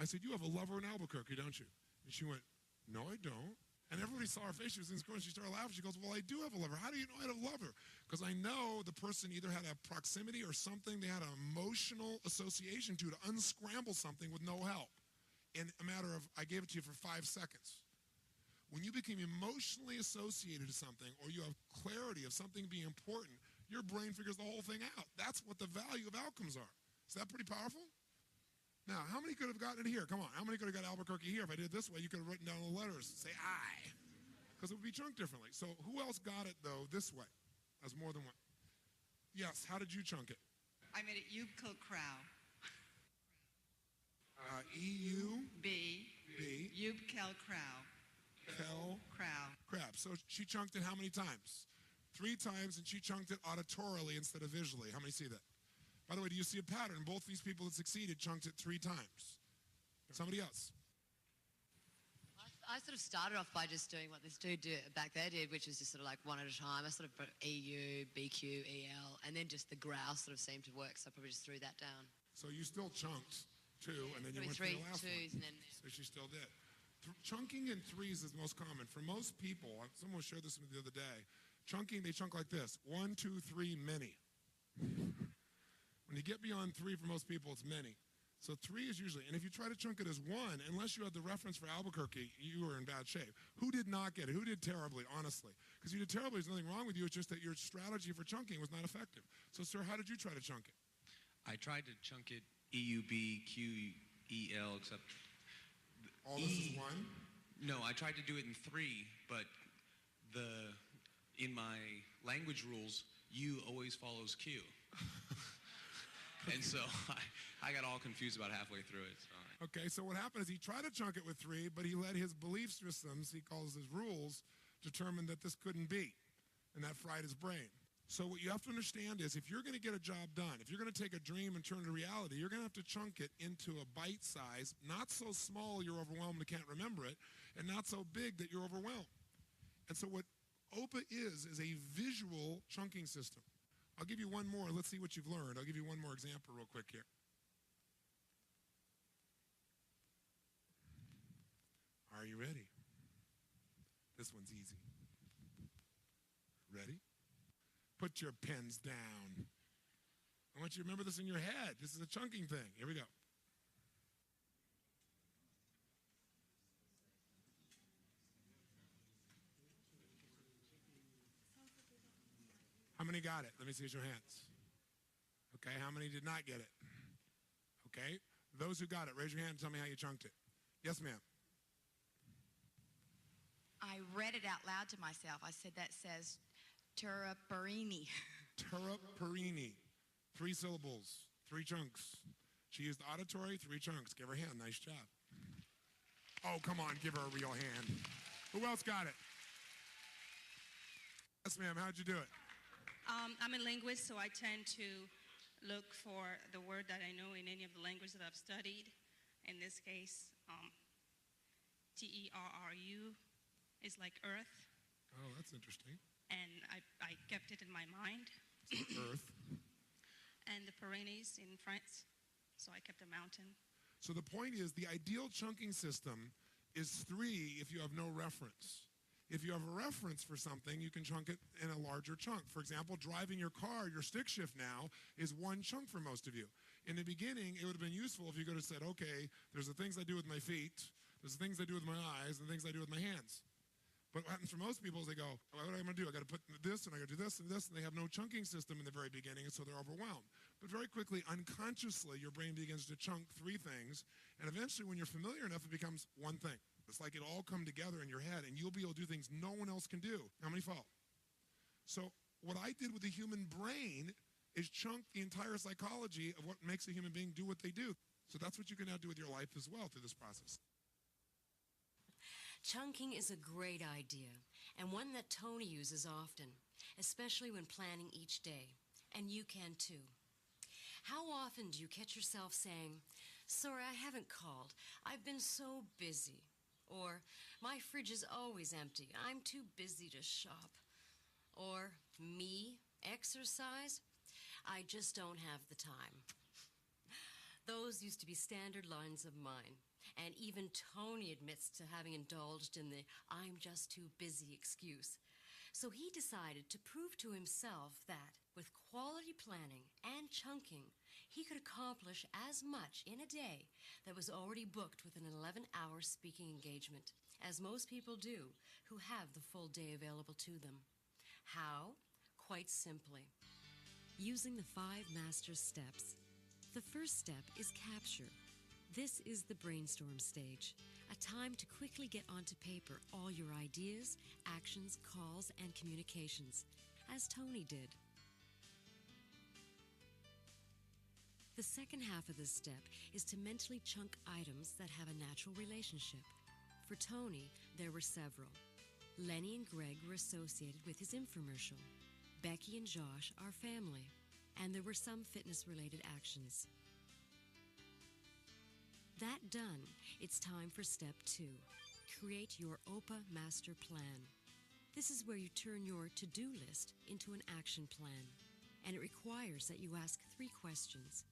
I said, you have a lover in Albuquerque, don't you? And she went, no, I don't. And everybody saw her face. She was in school, and she started laughing. She goes, well, I do have a lover. How do you know I have a lover? Because I know the person either had a proximity or something. They had an emotional association to unscramble something with no help. In a matter of, I gave it to you for 5 seconds. When you become emotionally associated to something or you have clarity of something being important, your brain figures the whole thing out. That's what the value of outcomes are. Is that pretty powerful? Now, how many could have gotten it here? Come on. How many could have got Albuquerque here? If I did it this way, you could have written down the letters. Say I. Because it would be chunked differently. So who else got it, though, this way? As more than one. Yes, how did you chunk it? I made it Yubkel Crow. E-U? B. B. Yubkel Crow. Kel? Crow. Crap. So she chunked it how many times? 3 times, and she chunked it auditorily instead of visually. How many see that? By the way, do you see a pattern? Both these people that succeeded chunked it 3 times. Somebody else. I sort of started off by just doing what this dude back there did, which was just sort of like one at a time. I sort of put EU, BQ, EL, and then just the growl sort of seemed to work, so I probably just threw that down. So you still chunked 2, and then you went to three the last twos, one. and then So she still did. Chunking in 3s is most common. For most people, someone shared this with me the other day, chunking, they chunk like this. 1, 2, 3, many. When you get beyond 3, for most people, it's many. So 3 is usually, and if you try to chunk it as 1, unless you had the reference for Albuquerque, you were in bad shape. Who did not get it? Who did terribly, honestly? Because you did terribly, there's nothing wrong with you, it's just that your strategy for chunking was not effective. So, sir, how did you try to chunk it? I tried to chunk it EUB, QEL, except... All this is 1? No, I tried to do it in 3, but in my language rules, U always follows Q. And so I got all confused about halfway through it. So Okay, so what happened is he tried to chunk it with 3, but he let his belief systems, he calls his rules, determine that this couldn't be, and that fried his brain. So what you have to understand is if you're going to get a job done, if you're going to take a dream and turn it to reality, you're going to have to chunk it into a bite size, not so small you're overwhelmed and can't remember it, and not so big that you're overwhelmed. And so what OPA is a visual chunking system. I'll give you one more. Let's see what you've learned. I'll give you one more example real quick here. Are you ready? This one's easy. Ready? Put your pens down. I want you to remember this in your head. This is a chunking thing. Here we go. How many got it? Let me see your hands. Okay, how many did not get it? Okay, those who got it, raise your hand and tell me how you chunked it. Yes, ma'am. I read it out loud to myself. I said, that says Turaparini. Turaparini. 3 syllables, 3 chunks. She used auditory, 3 chunks. Give her a hand. Nice job. Oh, come on. Give her a real hand. Who else got it? Yes, ma'am. How'd you do it? I'm a linguist, so I tend to look for the word that I know in any of the languages that I've studied. In this case, T-E-R-R-U is like earth. Oh, that's interesting. And I kept it in my mind. So earth. And the Pyrenees in France, so I kept a mountain. So the point is, the ideal chunking system is 3 if you have no reference. If you have a reference for something, you can chunk it in a larger chunk. For example, driving your car, your stick shift now is 1 chunk for most of you. In the beginning, it would have been useful if you could have said, okay, there's the things I do with my feet, there's the things I do with my eyes, and the things I do with my hands. But what happens for most people is they go, what am I going to do? I got to put this, and I got to do this, and this, and they have no chunking system in the very beginning, and so they're overwhelmed. But very quickly, unconsciously, your brain begins to chunk 3 things, and eventually, when you're familiar enough, it becomes 1 thing. It's like it all come together in your head, and you'll be able to do things no one else can do. How many follow? So what I did with the human brain is chunk the entire psychology of what makes a human being do what they do. So that's what you can now do with your life as well through this process. Chunking is a great idea, and one that Tony uses often, especially when planning each day. And you can too. How often do you catch yourself saying, "Sorry, I haven't called. I've been so busy." Or, "My fridge is always empty. I'm too busy to shop." Or, "Me, exercise? I just don't have the time." Those used to be standard lines of mine. And even Tony admits to having indulged in the "I'm just too busy" excuse. So he decided to prove to himself that with quality planning and chunking, he could accomplish as much in a day that was already booked with an 11-hour speaking engagement, as most people do who have the full day available to them. How? Quite simply. using the 5 master steps. The first step is capture. This is the brainstorm stage, a time to quickly get onto paper all your ideas, actions, calls, and communications, as Tony did. The second half of this step is to mentally chunk items that have a natural relationship. For Tony, there were several. Lenny and Greg were associated with his infomercial. Becky and Josh are family. And there were some fitness-related actions. That done, it's time for step 2. Create your OPA master plan. This is where you turn your to-do list into an action plan. And it requires that you ask 3 questions.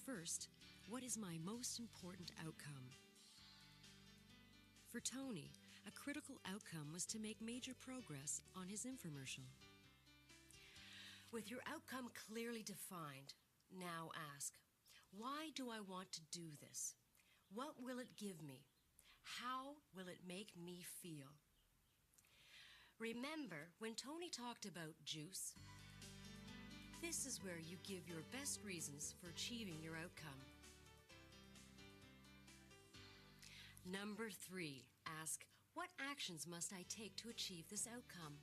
First, what is my most important outcome? For Tony, a critical outcome was to make major progress on his infomercial. With your outcome clearly defined, now ask, why do I want to do this? What will it give me? How will it make me feel? Remember, when Tony talked about juice, this is where you give your best reasons for achieving your outcome. Number 3, ask, what actions must I take to achieve this outcome?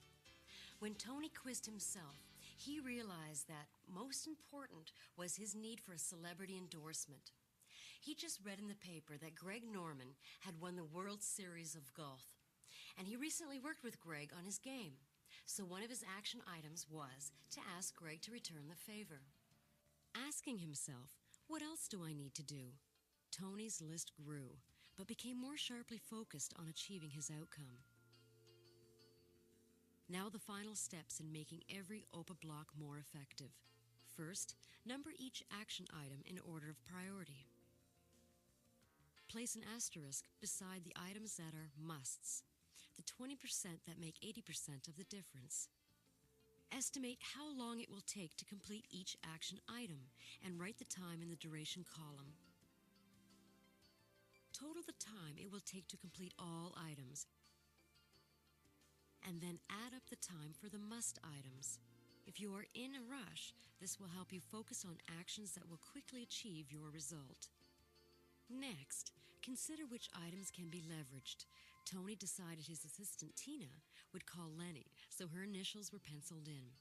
When Tony quizzed himself, he realized that most important was his need for a celebrity endorsement. He just read in the paper that Greg Norman had won the World Series of Golf, and he recently worked with Greg on his game. So one of his action items was to ask Greg to return the favor. Asking himself, what else do I need to do? Tony's list grew, but became more sharply focused on achieving his outcome. Now the final steps in making every OPA block more effective. First, number each action item in order of priority. Place an asterisk beside the items that are musts, the 20% that make 80% of the difference. Estimate how long it will take to complete each action item and write the time in the duration column. Total the time it will take to complete all items, and then add up the time for the must items. If you are in a rush, this will help you focus on actions that will quickly achieve your result. Next, consider which items can be leveraged. Tony decided his assistant Tina would call Lenny, so her initials were penciled in.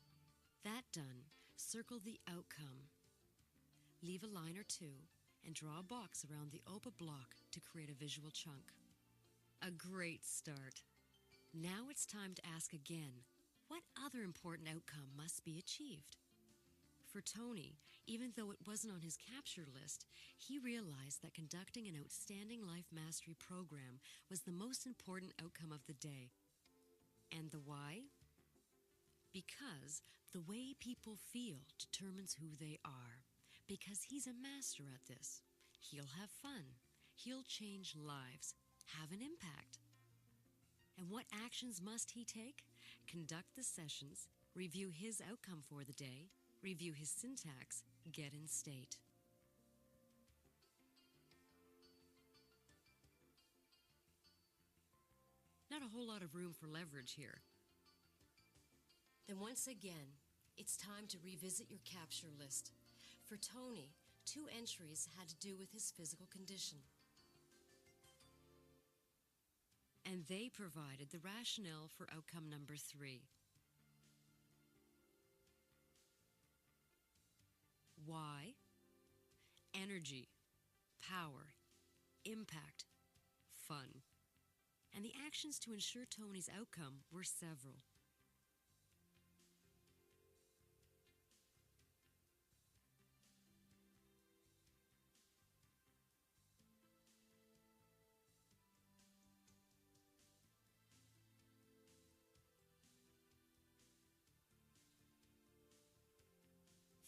That done, circle the outcome. Leave a line or 2 and draw a box around the OPA block to create a visual chunk. A great start. Now it's time to ask again, what other important outcome must be achieved? For Tony, even though it wasn't on his capture list, he realized that conducting an outstanding life mastery program was the most important outcome of the day. And the why? Because the way people feel determines who they are. Because he's a master at this. He'll have fun. He'll change lives, have an impact. And what actions must he take? Conduct the sessions, review his outcome for the day, review his syntax, get in state. Not a whole lot of room for leverage here. Then once again, it's time to revisit your capture list. For Tony, 2 entries had to do with his physical condition. And they provided the rationale for outcome number 3. Why? Energy, power, impact, fun. And the actions to ensure Tony's outcome were several.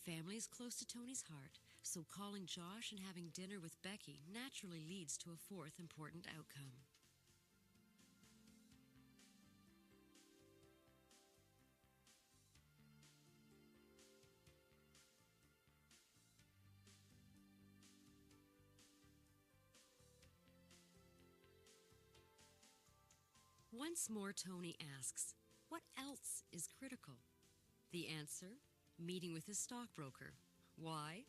Family is close to Tony's heart, so calling Josh and having dinner with Becky naturally leads to a 4th important outcome. Once more, Tony asks, what else is critical? The answer, meeting with his stockbroker. Why?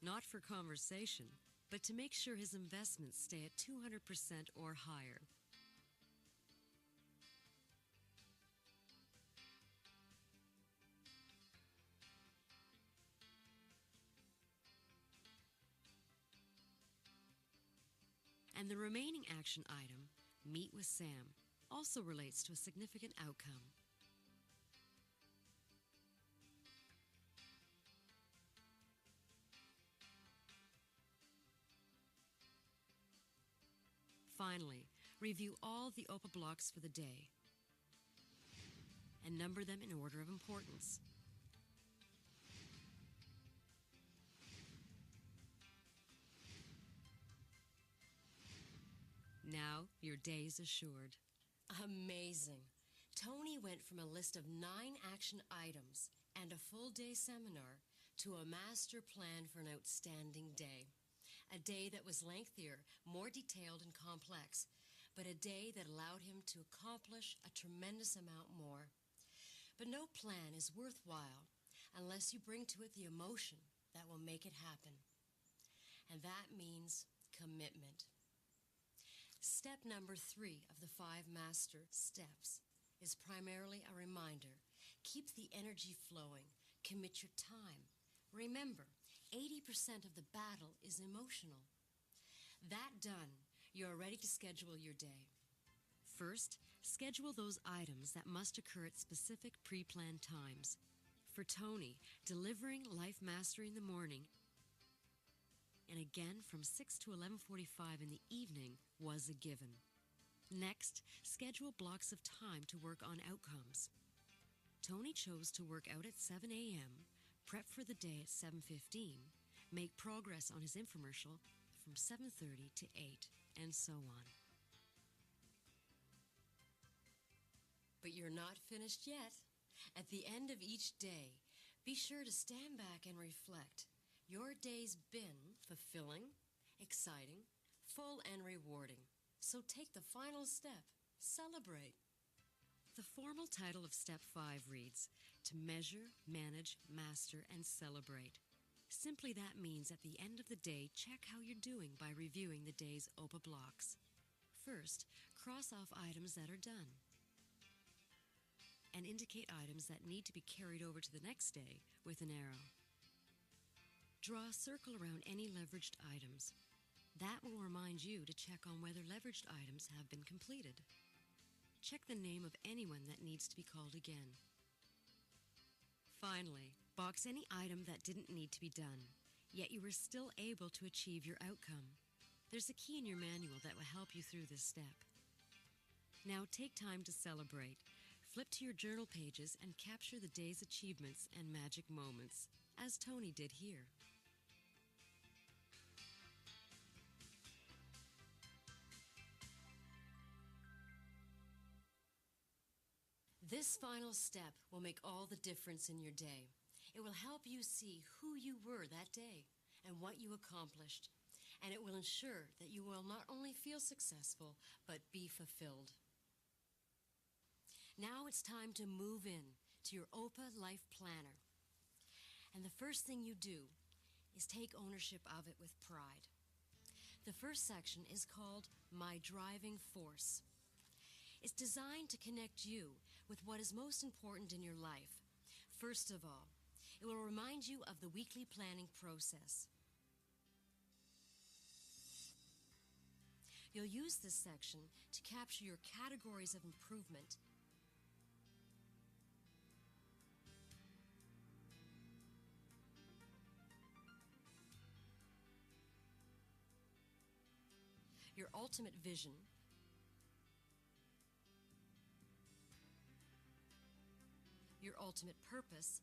Not for conversation, but to make sure his investments stay at 200% or higher. And the remaining action item, Meet with Sam, also relates to a significant outcome. Finally, review all the OPA blocks for the day and number them in order of importance. Now, your day's assured. Amazing. Tony went from a list of 9 action items and a full-day seminar to a master plan for an outstanding day. A day that was lengthier, more detailed and complex, but a day that allowed him to accomplish a tremendous amount more. But no plan is worthwhile unless you bring to it the emotion that will make it happen. And that means commitment. Step number 3 of the 5 master steps is primarily a reminder. Keep the energy flowing. Commit your time. Remember, 80% of the battle is emotional. That done, you're ready to schedule your day. First, schedule those items that must occur at specific pre-planned times. For Tony, delivering Life Mastery in the morning and again from 6 to 11:45 in the evening was a given. Next, schedule blocks of time to work on outcomes. Tony chose to work out at 7 a.m., prep for the day at 7:15, make progress on his infomercial from 7:30 to 8, and so on. But you're not finished yet. At the end of each day, be sure to stand back and reflect. Your day's been fulfilling, exciting, full, and rewarding. So take the final step. Celebrate. The formal title of Step 5 reads, To Measure, Manage, Master, and Celebrate. Simply that means at the end of the day, check how you're doing by reviewing the day's OPA blocks. First, cross off items that are done and indicate items that need to be carried over to the next day with an arrow. Draw a circle around any leveraged items. That will remind you to check on whether leveraged items have been completed. Check the name of anyone that needs to be called again. Finally, box any item that didn't need to be done, yet you were still able to achieve your outcome. There's a key in your manual that will help you through this step. Now take time to celebrate. Flip to your journal pages and capture the day's achievements and magic moments, as Tony did here. This final step will make all the difference in your day. It will help you see who you were that day and what you accomplished. And it will ensure that you will not only feel successful, but be fulfilled. Now it's time to move in to your OPA Life Planner. And the first thing you do is take ownership of it with pride. The first section is called My Driving Force. It's designed to connect you with what is most important in your life. First of all, it will remind you of the weekly planning process. You'll use this section to capture your categories of improvement, your ultimate vision, your ultimate purpose,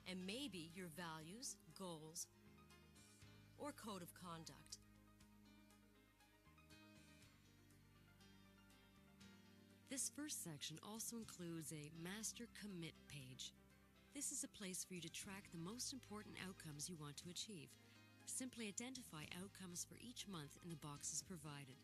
and maybe your values, goals, or code of conduct. This first section also includes a Master Commit page. This is a place for you to track the most important outcomes you want to achieve. Simply identify outcomes for each month in the boxes provided.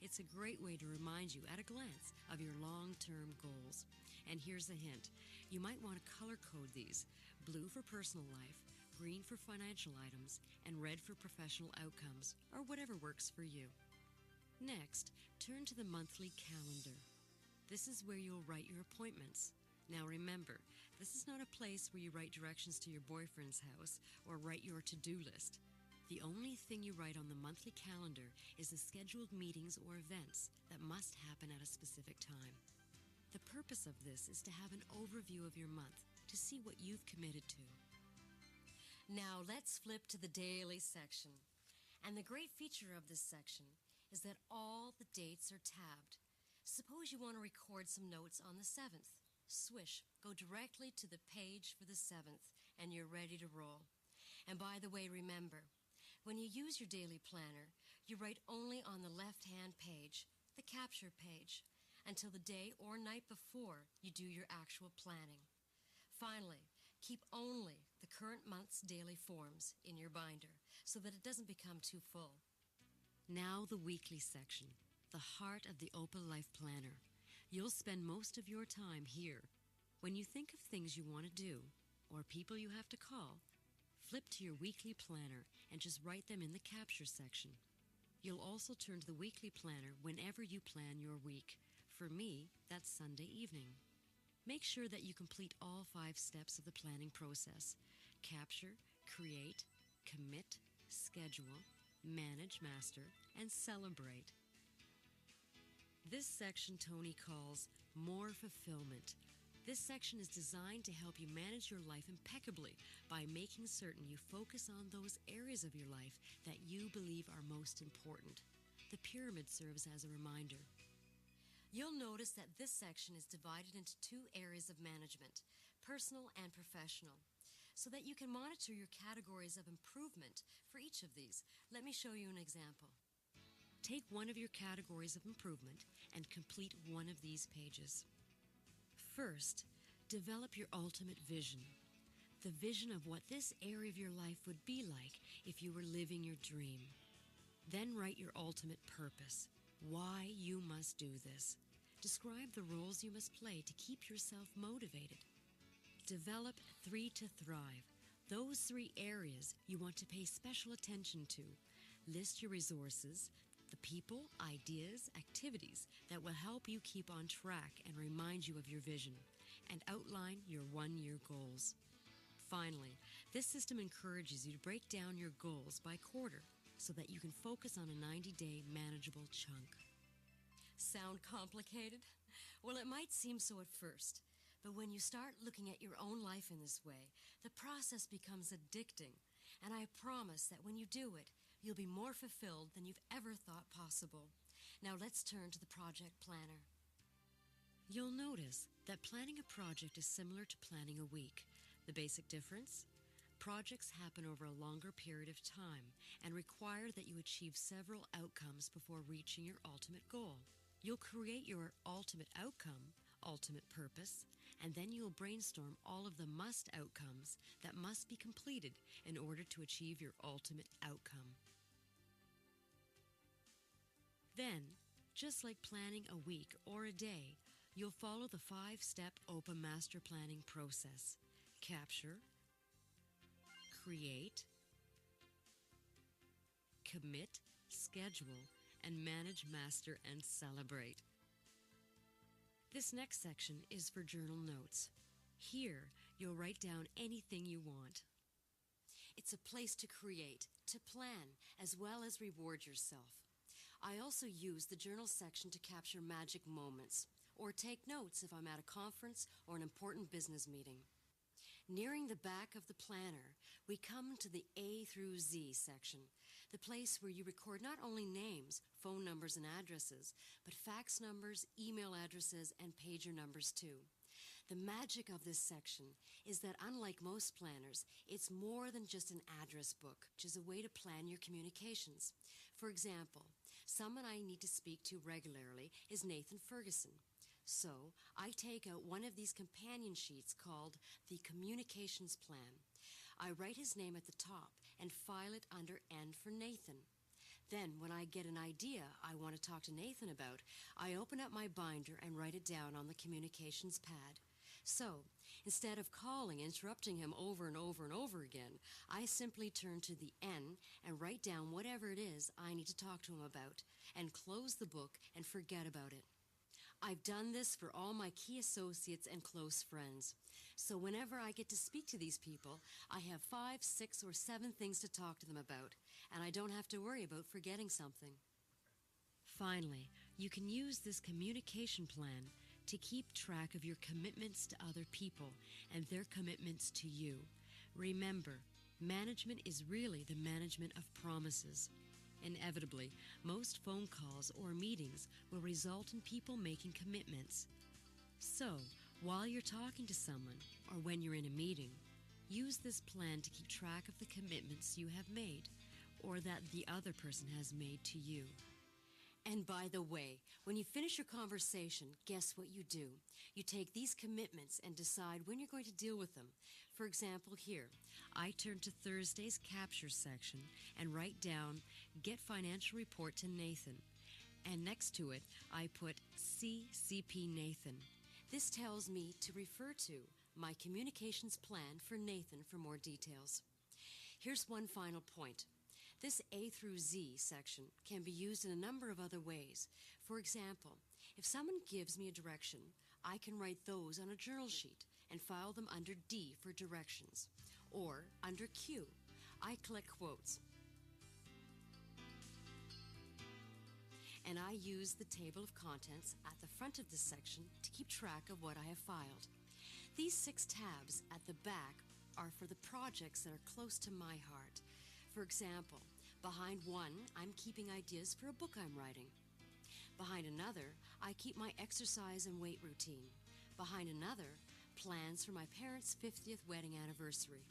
It's a great way to remind you at a glance of your long-term goals. And here's a hint. You might want to color code these: blue for personal life, green for financial items, and red for professional outcomes, or whatever works for you. Next, turn to the monthly calendar. This is where you'll write your appointments. Now remember, this is not a place where you write directions to your boyfriend's house or write your to-do list. The only thing you write on the monthly calendar is the scheduled meetings or events that must happen at a specific time. The purpose of this is to have an overview of your month to see what you've committed to. Now let's flip to the daily section. And the great feature of this section is that all the dates are tabbed. Suppose you want to record some notes on the 7th. Swish, go directly to the page for the 7th, and you're ready to roll. And by the way, remember, when you use your daily planner, you write only on the left-hand page, the capture page, until the day or night before you do your actual planning. Finally, keep only the current month's daily forms in your binder so that it doesn't become too full. Now the weekly section, the heart of the Opal Life Planner. You'll spend most of your time here. When you think of things you want to do or people you have to call, flip to your weekly planner and just write them in the capture section. You'll also turn to the weekly planner whenever you plan your week. For me, that's Sunday evening. Make sure that you complete all 5 steps of the planning process: capture, create, commit, schedule, manage, master, and celebrate. This section Tony calls More Fulfillment. This section is designed to help you manage your life impeccably by making certain you focus on those areas of your life that you believe are most important. The pyramid serves as a reminder. You'll notice that this section is divided into 2 areas of management, personal and professional, so that you can monitor your categories of improvement for each of these. Let me show you an example. Take one of your categories of improvement and complete one of these pages. First, develop your ultimate vision. The vision of what this area of your life would be like if you were living your dream. Then write your ultimate purpose, why you must do this. Describe the roles you must play to keep yourself motivated. Develop 3 to thrive. Those 3 areas you want to pay special attention to. List your resources, the people, ideas, activities that will help you keep on track and remind you of your vision, and outline your 1-year goals. Finally, this system encourages you to break down your goals by quarter so that you can focus on a 90-day manageable chunk. Sound complicated? Well, it might seem so at first, but when you start looking at your own life in this way, the process becomes addicting, and I promise that when you do it, you'll be more fulfilled than you've ever thought possible. Now let's turn to the project planner. You'll notice that planning a project is similar to planning a week. The basic difference? Projects happen over a longer period of time and require that you achieve several outcomes before reaching your ultimate goal. You'll create your ultimate outcome, ultimate purpose, and then you'll brainstorm all of the must outcomes that must be completed in order to achieve your ultimate outcome. Then, just like planning a week or a day, you'll follow the 5-step OPA master planning process. Capture, create, commit, schedule, and manage, master, and celebrate. This next section is for journal notes. Here, you'll write down anything you want. It's a place to create, to plan, as well as reward yourself. I also use the journal section to capture magic moments, or take notes if I'm at a conference or an important business meeting. Nearing the back of the planner, we come to the A through Z section, the place where you record not only names, phone numbers, and addresses, but fax numbers, email addresses, and pager numbers too. The magic of this section is that unlike most planners, it's more than just an address book, which is a way to plan your communications. For example, someone I need to speak to regularly is Nathan Ferguson. So I take out one of these companion sheets called the Communications Plan. I write his name at the top and file it under N for Nathan. Then, when I get an idea I want to talk to Nathan about, I open up my binder and write it down on the communications pad. So, instead of calling, interrupting him over and over and over again, I simply turn to the N and write down whatever it is I need to talk to him about, and close the book and forget about it. I've done this for all my key associates and close friends. So whenever I get to speak to these people, I have 5, 6, or 7 things to talk to them about, and I don't have to worry about forgetting something. Finally, you can use this communication plan to keep track of your commitments to other people and their commitments to you. Remember, management is really the management of promises. Inevitably, most phone calls or meetings will result in people making commitments. So, while you're talking to someone or when you're in a meeting, use this plan to keep track of the commitments you have made or that the other person has made to you. And by the way, when you finish your conversation, guess what you do? You take these commitments and decide when you're going to deal with them. For example, here, I turn to Thursday's capture section and write down, "Get financial report to Nathan." And next to it, I put CCP Nathan. This tells me to refer to my communications plan for Nathan for more details. Here's one final point. This A through Z section can be used in a number of other ways. For example, if someone gives me a direction, I can write those on a journal sheet and file them under D for directions. Or under Q, I collect quotes. And I use the table of contents at the front of this section to keep track of what I have filed. These 6 tabs at the back are for the projects that are close to my heart. For example, behind one, I'm keeping ideas for a book I'm writing. Behind another, I keep my exercise and weight routine. Behind another, plans for my parents' 50th wedding anniversary.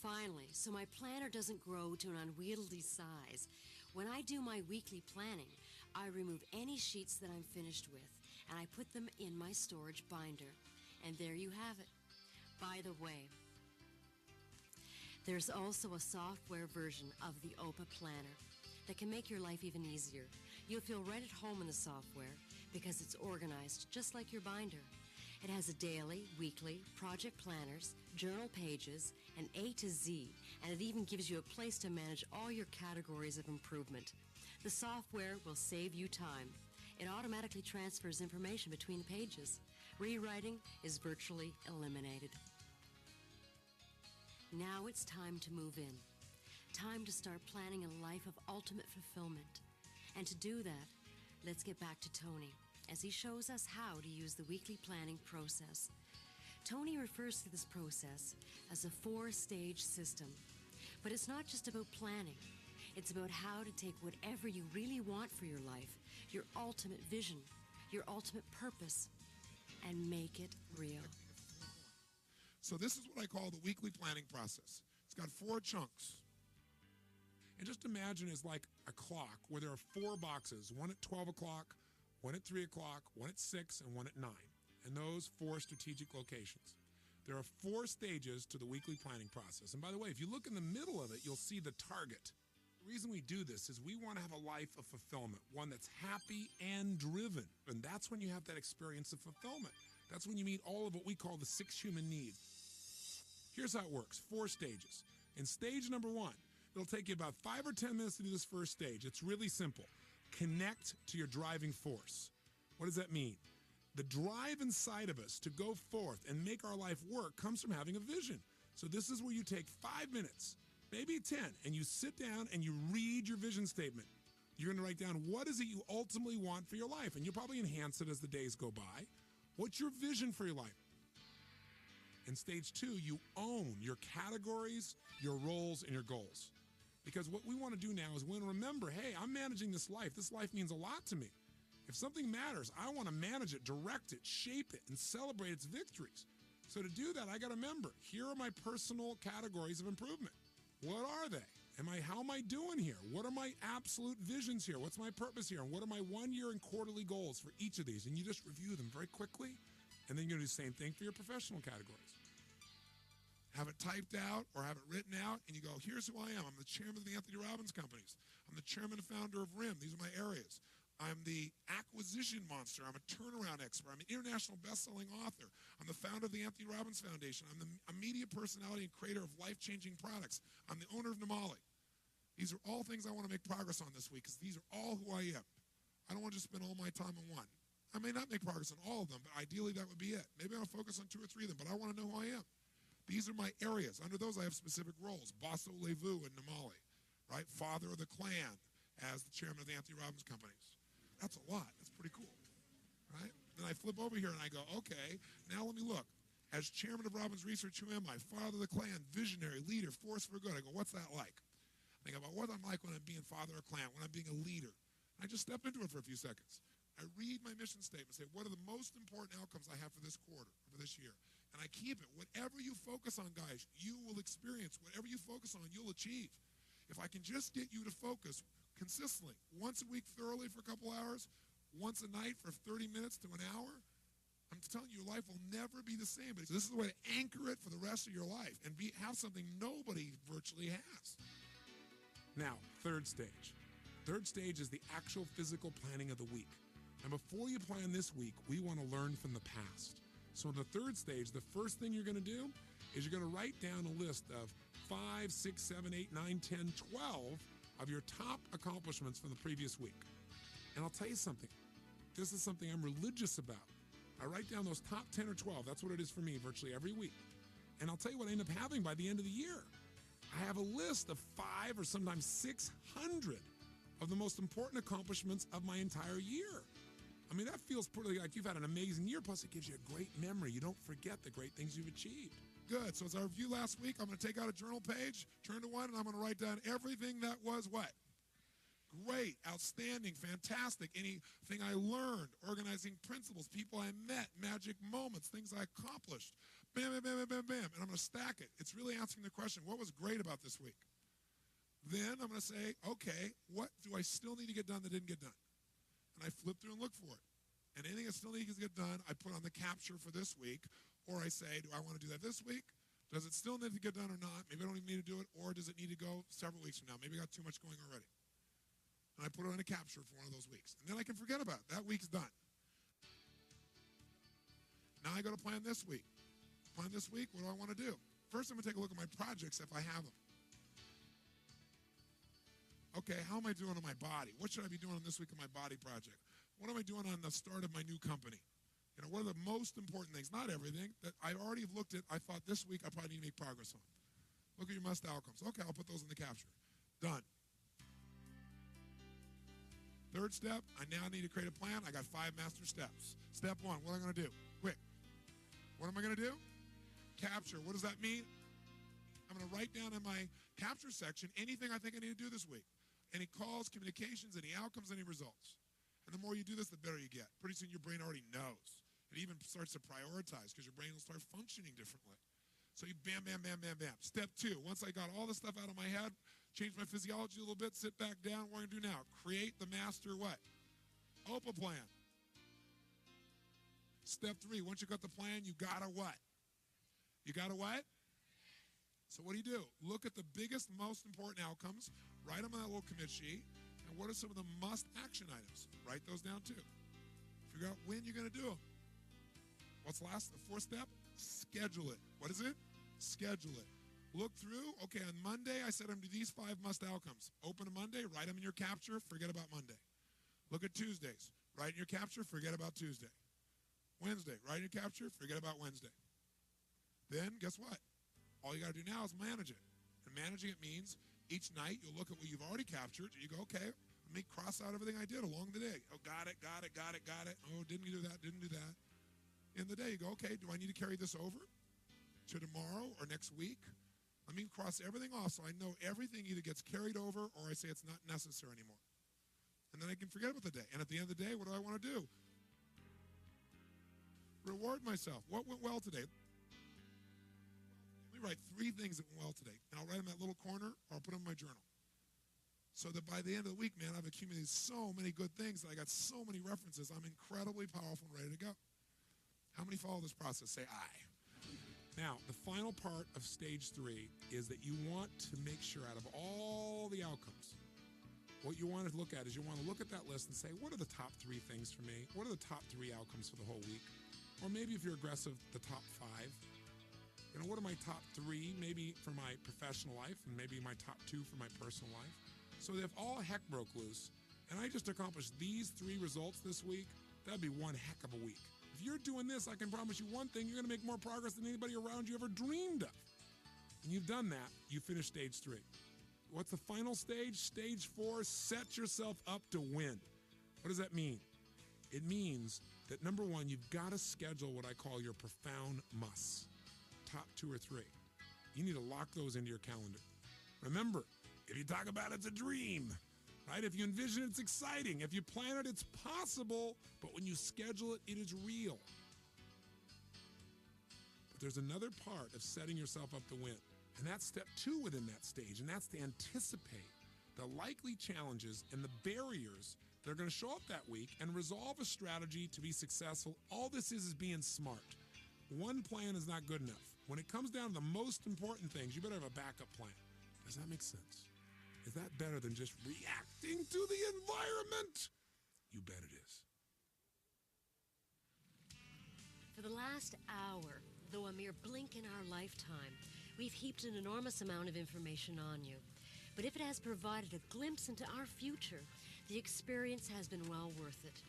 Finally, so my planner doesn't grow to an unwieldy size, when I do my weekly planning, I remove any sheets that I'm finished with, and I put them in my storage binder. And there you have it. By the way, there's also a software version of the OPA Planner that can make your life even easier. You'll feel right at home in the software because it's organized just like your binder. It has a daily, weekly, project planners, journal pages, and A to Z, and it even gives you a place to manage all your categories of improvement. The software will save you time. It automatically transfers information between the pages. Rewriting is virtually eliminated. Now it's time to move in. Time to start planning a life of ultimate fulfillment. And to do that, let's get back to Tony as he shows us how to use the weekly planning process. Tony refers to this process as a 4-stage system. But it's not just about planning. It's about how to take whatever you really want for your life, your ultimate vision, your ultimate purpose, and make it real. So this is what I call the weekly planning process. It's got 4 chunks. And just imagine it's like a clock where there are 4 boxes, one at 12 o'clock, one at 3 o'clock, one at 6, and one at 9. And those 4 strategic locations. There are 4 stages to the weekly planning process. And by the way, if you look in the middle of it, you'll see the target. The reason we do this is we want to have a life of fulfillment, one that's happy and driven. And that's when you have that experience of fulfillment. That's when you meet all of what we call the 6 human needs. Here's how it works, 4 stages. In stage number 1, it'll take you about 5 or 10 minutes to do this first stage. It's really simple. Connect to your driving force. What does that mean? The drive inside of us to go forth and make our life work comes from having a vision. So this is where you take 5 minutes, maybe 10, and you sit down and you read your vision statement. You're going to write down what is it you ultimately want for your life, and you'll probably enhance it as the days go by. What's your vision for your life? In stage 2, you own your categories, your roles, and your goals. Because what we want to do now is we want to remember, hey, I'm managing this life. This life means a lot to me. If something matters, I want to manage it, direct it, shape it, and celebrate its victories. So to do that, I got to remember, here are my personal categories of improvement. What are they? How am I doing here? What are my absolute visions here? What's my purpose here? And what are my 1-year and quarterly goals for each of these? And you just review them very quickly, and then you're going to do the same thing for your professional categories. Have it typed out or have it written out, and you go, here's who I am. I'm the chairman of the Anthony Robbins Companies. I'm the chairman and founder of RIM. These are my areas. I'm the acquisition monster. I'm a turnaround expert. I'm an international best-selling author. I'm the founder of the Anthony Robbins Foundation. I'm a media personality and creator of life-changing products. I'm the owner of Namali. These are all things I want to make progress on this week because these are all who I am. I don't want to just spend all my time on one. I may not make progress on all of them, but ideally that would be it. Maybe I'll focus on 2 or 3 of them, but I want to know who I am. These are my areas. Under those, I have specific roles. Bosso Levu in Namali, right? Father of the clan as the chairman of the Anthony Robbins companies. That's a lot. That's pretty cool, right? Then I flip over here and I go, okay, now let me look. As chairman of Robbins Research, who am I? Father of the clan, visionary, leader, force for good. I go, what's that like? I think about what I'm like when I'm being father of a clan, when I'm being a leader. And I just step into it for a few seconds. I read my mission statement, say, what are the most important outcomes I have for this quarter, for this year? And I keep it. Whatever you focus on, guys, you will experience. Whatever you focus on, you'll achieve. If I can just get you to focus consistently, once a week thoroughly for a couple hours, once a night for 30 minutes to an hour, I'm telling you, your life will never be the same. But this is the way to anchor it for the rest of your life and have something nobody virtually has. Now, third stage. Third stage is the actual physical planning of the week. And before you plan this week, we want to learn from the past. So in the third stage, the first thing you're going to do is you're going to write down a list of 5, 6, 7, 8, 9, 10, 12 of your top accomplishments from the previous week. And I'll tell you something. This is something I'm religious about. I write down those top 10 or 12. That's what it is for me virtually every week. And I'll tell you what I end up having by the end of the year. I have a list of 5 or sometimes 600 of the most important accomplishments of my entire year. I mean, that feels pretty like you've had an amazing year. Plus, it gives you a great memory. You don't forget the great things you've achieved. Good. So as our review last week, I'm going to take out a journal page, turn to one, and I'm going to write down everything that was what? Great, outstanding, fantastic, anything I learned, organizing principles, people I met, magic moments, things I accomplished. Bam, bam, bam, bam, bam, bam. And I'm going to stack it. It's really asking the question, what was great about this week? Then I'm going to say, okay, what do I still need to get done that didn't get done? And I flip through and look for it. And anything that still needs to get done, I put on the capture for this week, or I say, do I want to do that this week? Does it still need to get done or not? Maybe I don't even need to do it, or does it need to go several weeks from now? Maybe I got too much going already. And I put it on a capture for one of those weeks. And then I can forget about it. That week's done. Now I got to plan this week. Plan this week, what do I want to do? First, I'm going to take a look at my projects if I have them. Okay, how am I doing on my body? What should I be doing on this week on my body project? What am I doing on the start of my new company? You know, what are the most important things? Not everything. That I already looked at, I thought this week I probably need to make progress on. Look at your must outcomes. Okay, I'll put those in the capture. Done. Third step, I now need to create a plan. I got 5 master steps. Step 1, what am I going to do? Quick. What am I going to do? Capture. What does that mean? I'm going to write down in my capture section anything I think I need to do this week. Any calls, communications, any outcomes, any results. And the more you do this, the better you get. Pretty soon your brain already knows. It even starts to prioritize because your brain will start functioning differently. So you bam, bam, bam, bam, bam. Step 2, once I got all this stuff out of my head, change my physiology a little bit, sit back down, what am I going to do now? Create the master what? OPA plan. Step 3, once you got the plan, you got to what? You got to what? So what do? Look at the biggest, most important outcomes, write them on that little commit sheet, and what are some of the must-action items? Write those down too. Figure out when you're going to do them. What's last? The 4th step? Schedule it. What is it? Schedule it. Look through. Okay, on Monday, I said I'm to these 5 must outcomes. Open a Monday, write them in your capture, forget about Monday. Look at Tuesdays. Write in your capture, forget about Tuesday. Wednesday, write in your capture, forget about Wednesday. Then, guess what? All you got to do now is manage it. And managing it means each night you'll look at what you've already captured. You go, okay, let me cross out everything I did along the day. Oh, got it, got it, got it, got it. Oh, didn't do that, didn't do that. In the day, you go, okay, do I need to carry this over to tomorrow or next week? Let me cross everything off so I know everything either gets carried over or I say it's not necessary anymore. And then I can forget about the day. And at the end of the day, what do I want to do? Reward myself. What went well today? Let me write 3 things that went well today. And I'll write them in that little corner or I'll put them in my journal. So that by the end of the week, man, I've accumulated so many good things that I got so many references. I'm incredibly powerful and ready to go. How many follow this process? Say aye. Now, the final part of stage 3 is that you want to make sure out of all the outcomes, what you want to look at is you want to look at that list and say, what are the top 3 things for me? What are the top 3 outcomes for the whole week? Or maybe if you're aggressive, the top 5. You know, what are my top 3 maybe for my professional life and maybe my top 2 for my personal life? So if all heck broke loose and I just accomplished these 3 results this week, that'd be one heck of a week. If you're doing this, I can promise you one thing, you're going to make more progress than anybody around you ever dreamed of. And you've done that, you finish stage 3. What's the final stage? Stage 4, set yourself up to win. What does that mean? It means that number 1, you've got to schedule what I call your profound musts. Top 2 or 3. You need to lock those into your calendar. Remember, if you talk about it's a dream, right? If you envision it, it's exciting. If you plan it, it's possible. But when you schedule it, it is real. But there's another part of setting yourself up to win. And that's step 2 within that stage. And that's to anticipate the likely challenges and the barriers that are going to show up that week and resolve a strategy to be successful. All this is being smart. One plan is not good enough. When it comes down to the most important things, you better have a backup plan. Does that make sense? Is that better than just reacting to the environment? You bet it is. For the last hour, though a mere blink in our lifetime, we've heaped an enormous amount of information on you. But if it has provided a glimpse into our future, the experience has been well worth it.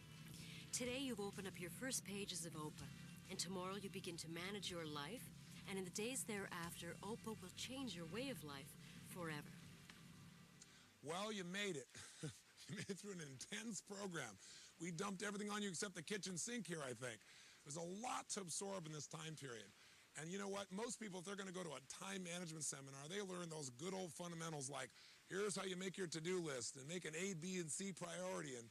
Today you've opened up your first pages of OPA, and tomorrow you begin to manage your life, and in the days thereafter, OPA will change your way of life forever. Well, you made it. You made it through an intense program. We dumped everything on you except the kitchen sink here, I think. There's a lot to absorb in this time period. And you know what? Most people, if they're going to go to a time management seminar, they learn those good old fundamentals like, here's how you make your to-do list and make an A, B, and C priority and,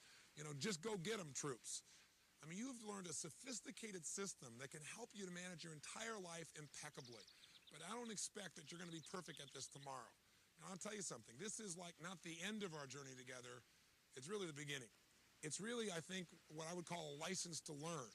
just go get them, troops. I mean, you've learned a sophisticated system that can help you to manage your entire life impeccably. But I don't expect that you're going to be perfect at this tomorrow. Now, I'll tell you something. This is like not the end of our journey together. It's really the beginning. It's really, I think, what I would call a license to learn.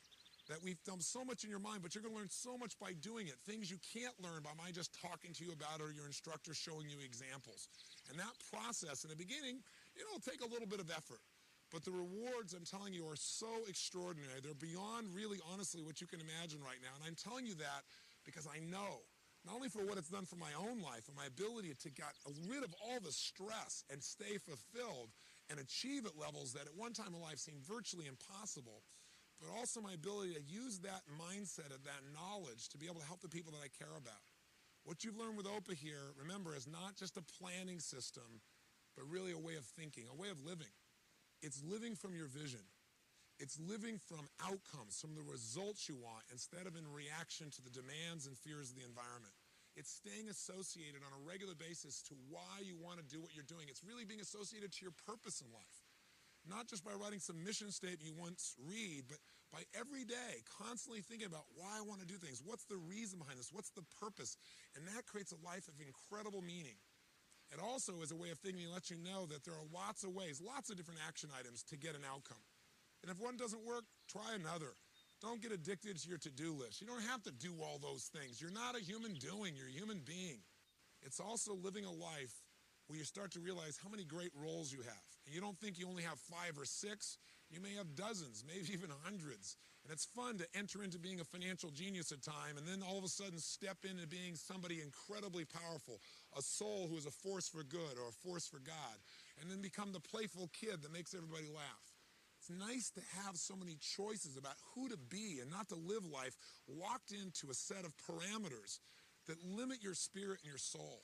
That we've done so much in your mind, but you're going to learn so much by doing it. Things you can't learn by my just talking to you about or your instructor showing you examples. And that process in the beginning, it'll take a little bit of effort. But the rewards, I'm telling you, are so extraordinary. They're beyond really, honestly, what you can imagine right now. And I'm telling you that because I know, not only for what it's done for my own life and my ability to get rid of all the stress and stay fulfilled and achieve at levels that at one time in life seemed virtually impossible, but also my ability to use that mindset and that knowledge to be able to help the people that I care about. What you've learned with OPA here, remember, is not just a planning system, but really a way of thinking, a way of living. It's living from your vision. It's living from outcomes, from the results you want, instead of in reaction to the demands and fears of the environment. It's staying associated on a regular basis to why you want to do what you're doing. It's really being associated to your purpose in life. Not just by writing some mission statement you once read, but by every day constantly thinking about why I want to do things. What's the reason behind this? What's the purpose? And that creates a life of incredible meaning. It also is a way of thinking to let you know that there are lots of ways, lots of different action items to get an outcome. And if one doesn't work, try another. Don't get addicted to your to-do list. You don't have to do all those things. You're not a human doing, you're a human being. It's also living a life where you start to realize how many great roles you have. And you don't think you only have 5 or 6. You may have dozens, maybe even hundreds. And it's fun to enter into being a financial genius at time and then all of a sudden step into being somebody incredibly powerful, a soul who is a force for good or a force for God, and then become the playful kid that makes everybody laugh. It's nice to have so many choices about who to be and not to live life locked into a set of parameters that limit your spirit and your soul.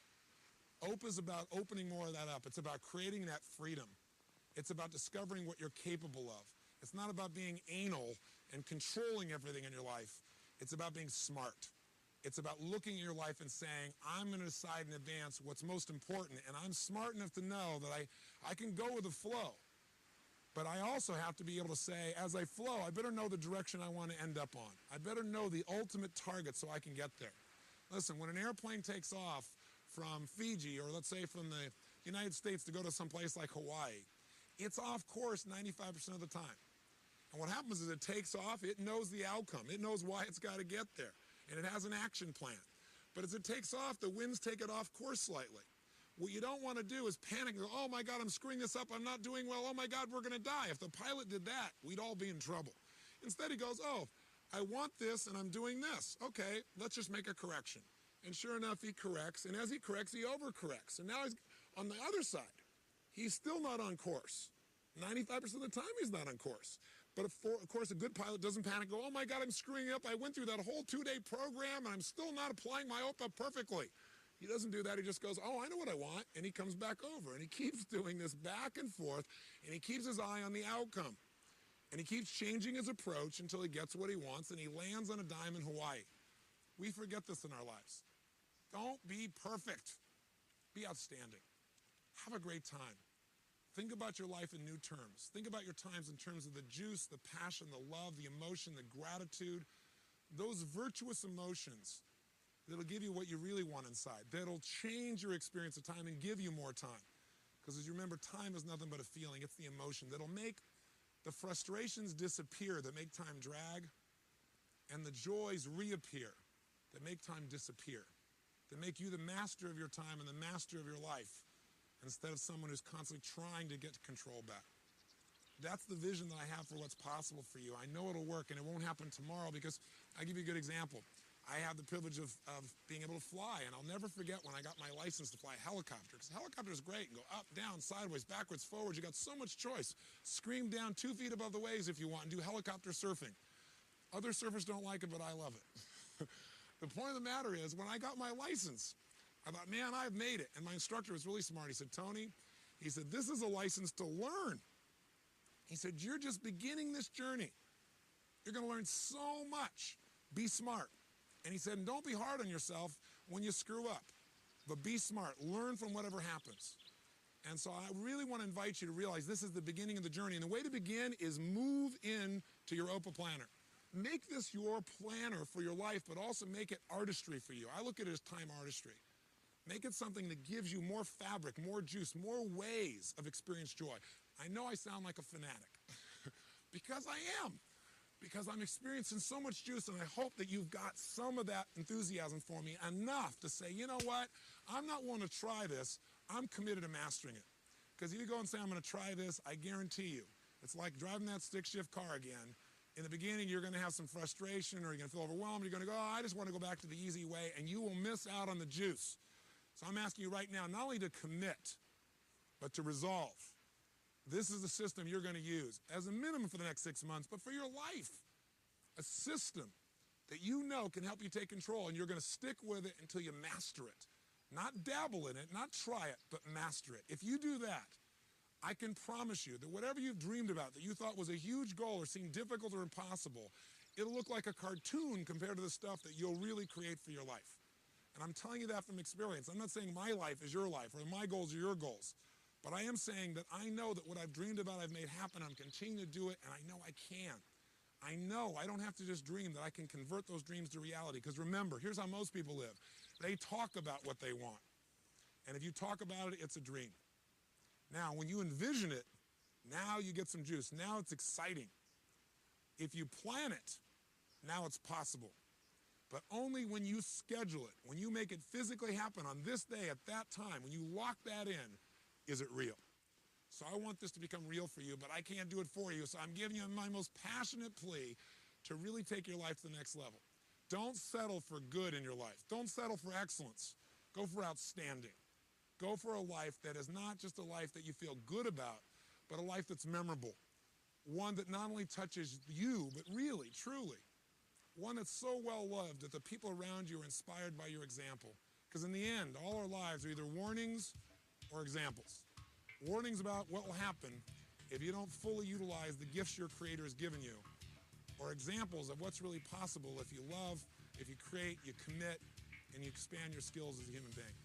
OPA is about opening more of that up. It's about creating that freedom. It's about discovering what you're capable of. It's not about being anal and controlling everything in your life. It's about being smart. It's about looking at your life and saying, I'm going to decide in advance what's most important, and I'm smart enough to know that I can go with the flow. But I also have to be able to say, as I flow, I better know the direction I want to end up on. I better know the ultimate target so I can get there. Listen, when an airplane takes off from Fiji, or let's say from the United States to go to some place like Hawaii, it's off course 95% of the time. And what happens is it takes off, it knows the outcome, it knows why it's got to get there, and it has an action plan. But as it takes off, the winds take it off course slightly. What you don't want to do is panic. Oh, my God, I'm screwing this up. I'm not doing well. Oh, my God, we're going to die. If the pilot did that, we'd all be in trouble. Instead, he goes, oh, I want this and I'm doing this. Okay, let's just make a correction. And sure enough, he corrects. And as he corrects, he overcorrects. And now he's on the other side. He's still not on course. 95% of the time, he's not on course. But of course, a good pilot doesn't panic, go, oh my God, I'm screwing up. I went through that whole 2-day program and I'm still not applying my OPA perfectly. He doesn't do that. He just goes, oh, I know what I want. And he comes back over. And he keeps doing this back and forth. And he keeps his eye on the outcome. And he keeps changing his approach until he gets what he wants. And he lands on a dime in Hawaii. We forget this in our lives. Don't be perfect. Be outstanding. Have a great time. Think about your life in new terms. Think about your times in terms of the juice, the passion, the love, the emotion, the gratitude, those virtuous emotions that'll give you what you really want inside, that'll change your experience of time and give you more time. Because as you remember, time is nothing but a feeling. It's the emotion that'll make the frustrations disappear that make time drag, and the joys reappear that make time disappear, that make you the master of your time and the master of your life, instead of someone who's constantly trying to get control back. That's the vision that I have for what's possible for you. I know it'll work, and it won't happen tomorrow because I'll give you a good example. I have the privilege of being able to fly, and I'll never forget when I got my license to fly a helicopter, because a helicopter is great. You can go up, down, sideways, backwards, forwards. You got so much choice. Scream down 2 feet above the waves if you want and do helicopter surfing. Other surfers don't like it, but I love it. The point of the matter is, when I got my license, I thought, man, I've made it. And my instructor was really smart. He said, Tony, he said, this is a license to learn. He said, you're just beginning this journey. You're going to learn so much. Be smart. And he said, and don't be hard on yourself when you screw up, but be smart. Learn from whatever happens. And so I really want to invite you to realize this is the beginning of the journey. And the way to begin is move in to your OPA planner. Make this your planner for your life, but also make it artistry for you. I look at it as time artistry. Make it something that gives you more fabric, more juice, more ways of experience joy. I know I sound like a fanatic because I am. Because I'm experiencing so much juice, and I hope that you've got some of that enthusiasm for me, enough to say, you know what, I'm not willing to try this, I'm committed to mastering it. Because if you go and say, I'm going to try this, I guarantee you, it's like driving that stick shift car again. In the beginning, you're going to have some frustration, or you're going to feel overwhelmed, you're going to go, oh, I just want to go back to the easy way, and you will miss out on the juice. So I'm asking you right now, not only to commit, but to resolve. This is the system you're going to use as a minimum for the next 6 months, but for your life. A system that you know can help you take control, and you're going to stick with it until you master it. Not dabble in it, not try it, but master it. If you do that, I can promise you that whatever you've dreamed about that you thought was a huge goal or seemed difficult or impossible, it'll look like a cartoon compared to the stuff that you'll really create for your life. And I'm telling you that from experience. I'm not saying my life is your life or my goals are your goals. But I am saying that I know that what I've dreamed about, I've made happen. I'm continuing to do it, and I know I can. I know I don't have to just dream, that I can convert those dreams to reality. Because remember, here's how most people live. They talk about what they want. And if you talk about it, it's a dream. Now, when you envision it, now you get some juice. Now it's exciting. If you plan it, now it's possible. But only when you schedule it, when you make it physically happen on this day at that time, when you lock that in, is it real? So I want this to become real for you, but I can't do it for you. So I'm giving you my most passionate plea to really take your life to the next level. Don't settle for good in your life. Don't settle for excellence. Go for outstanding. Go for a life that is not just a life that you feel good about, but a life that's memorable. One that not only touches you, but really, truly. One that's so well loved that the people around you are inspired by your example. Because in the end, all our lives are either warnings or examples. Warnings about what will happen if you don't fully utilize the gifts your Creator has given you, or examples of what's really possible if you love, if you create, you commit, and you expand your skills as a human being.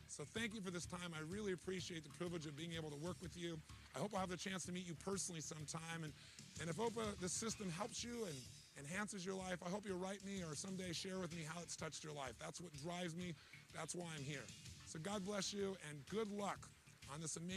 So thank you for this time. I really appreciate the privilege of being able to work with you. I hope I'll have the chance to meet you personally sometime. And if OPA, this system, helps you and enhances your life, I hope you'll write me or someday share with me how it's touched your life. That's what drives me. That's why I'm here. So God bless you, and good luck on this amazing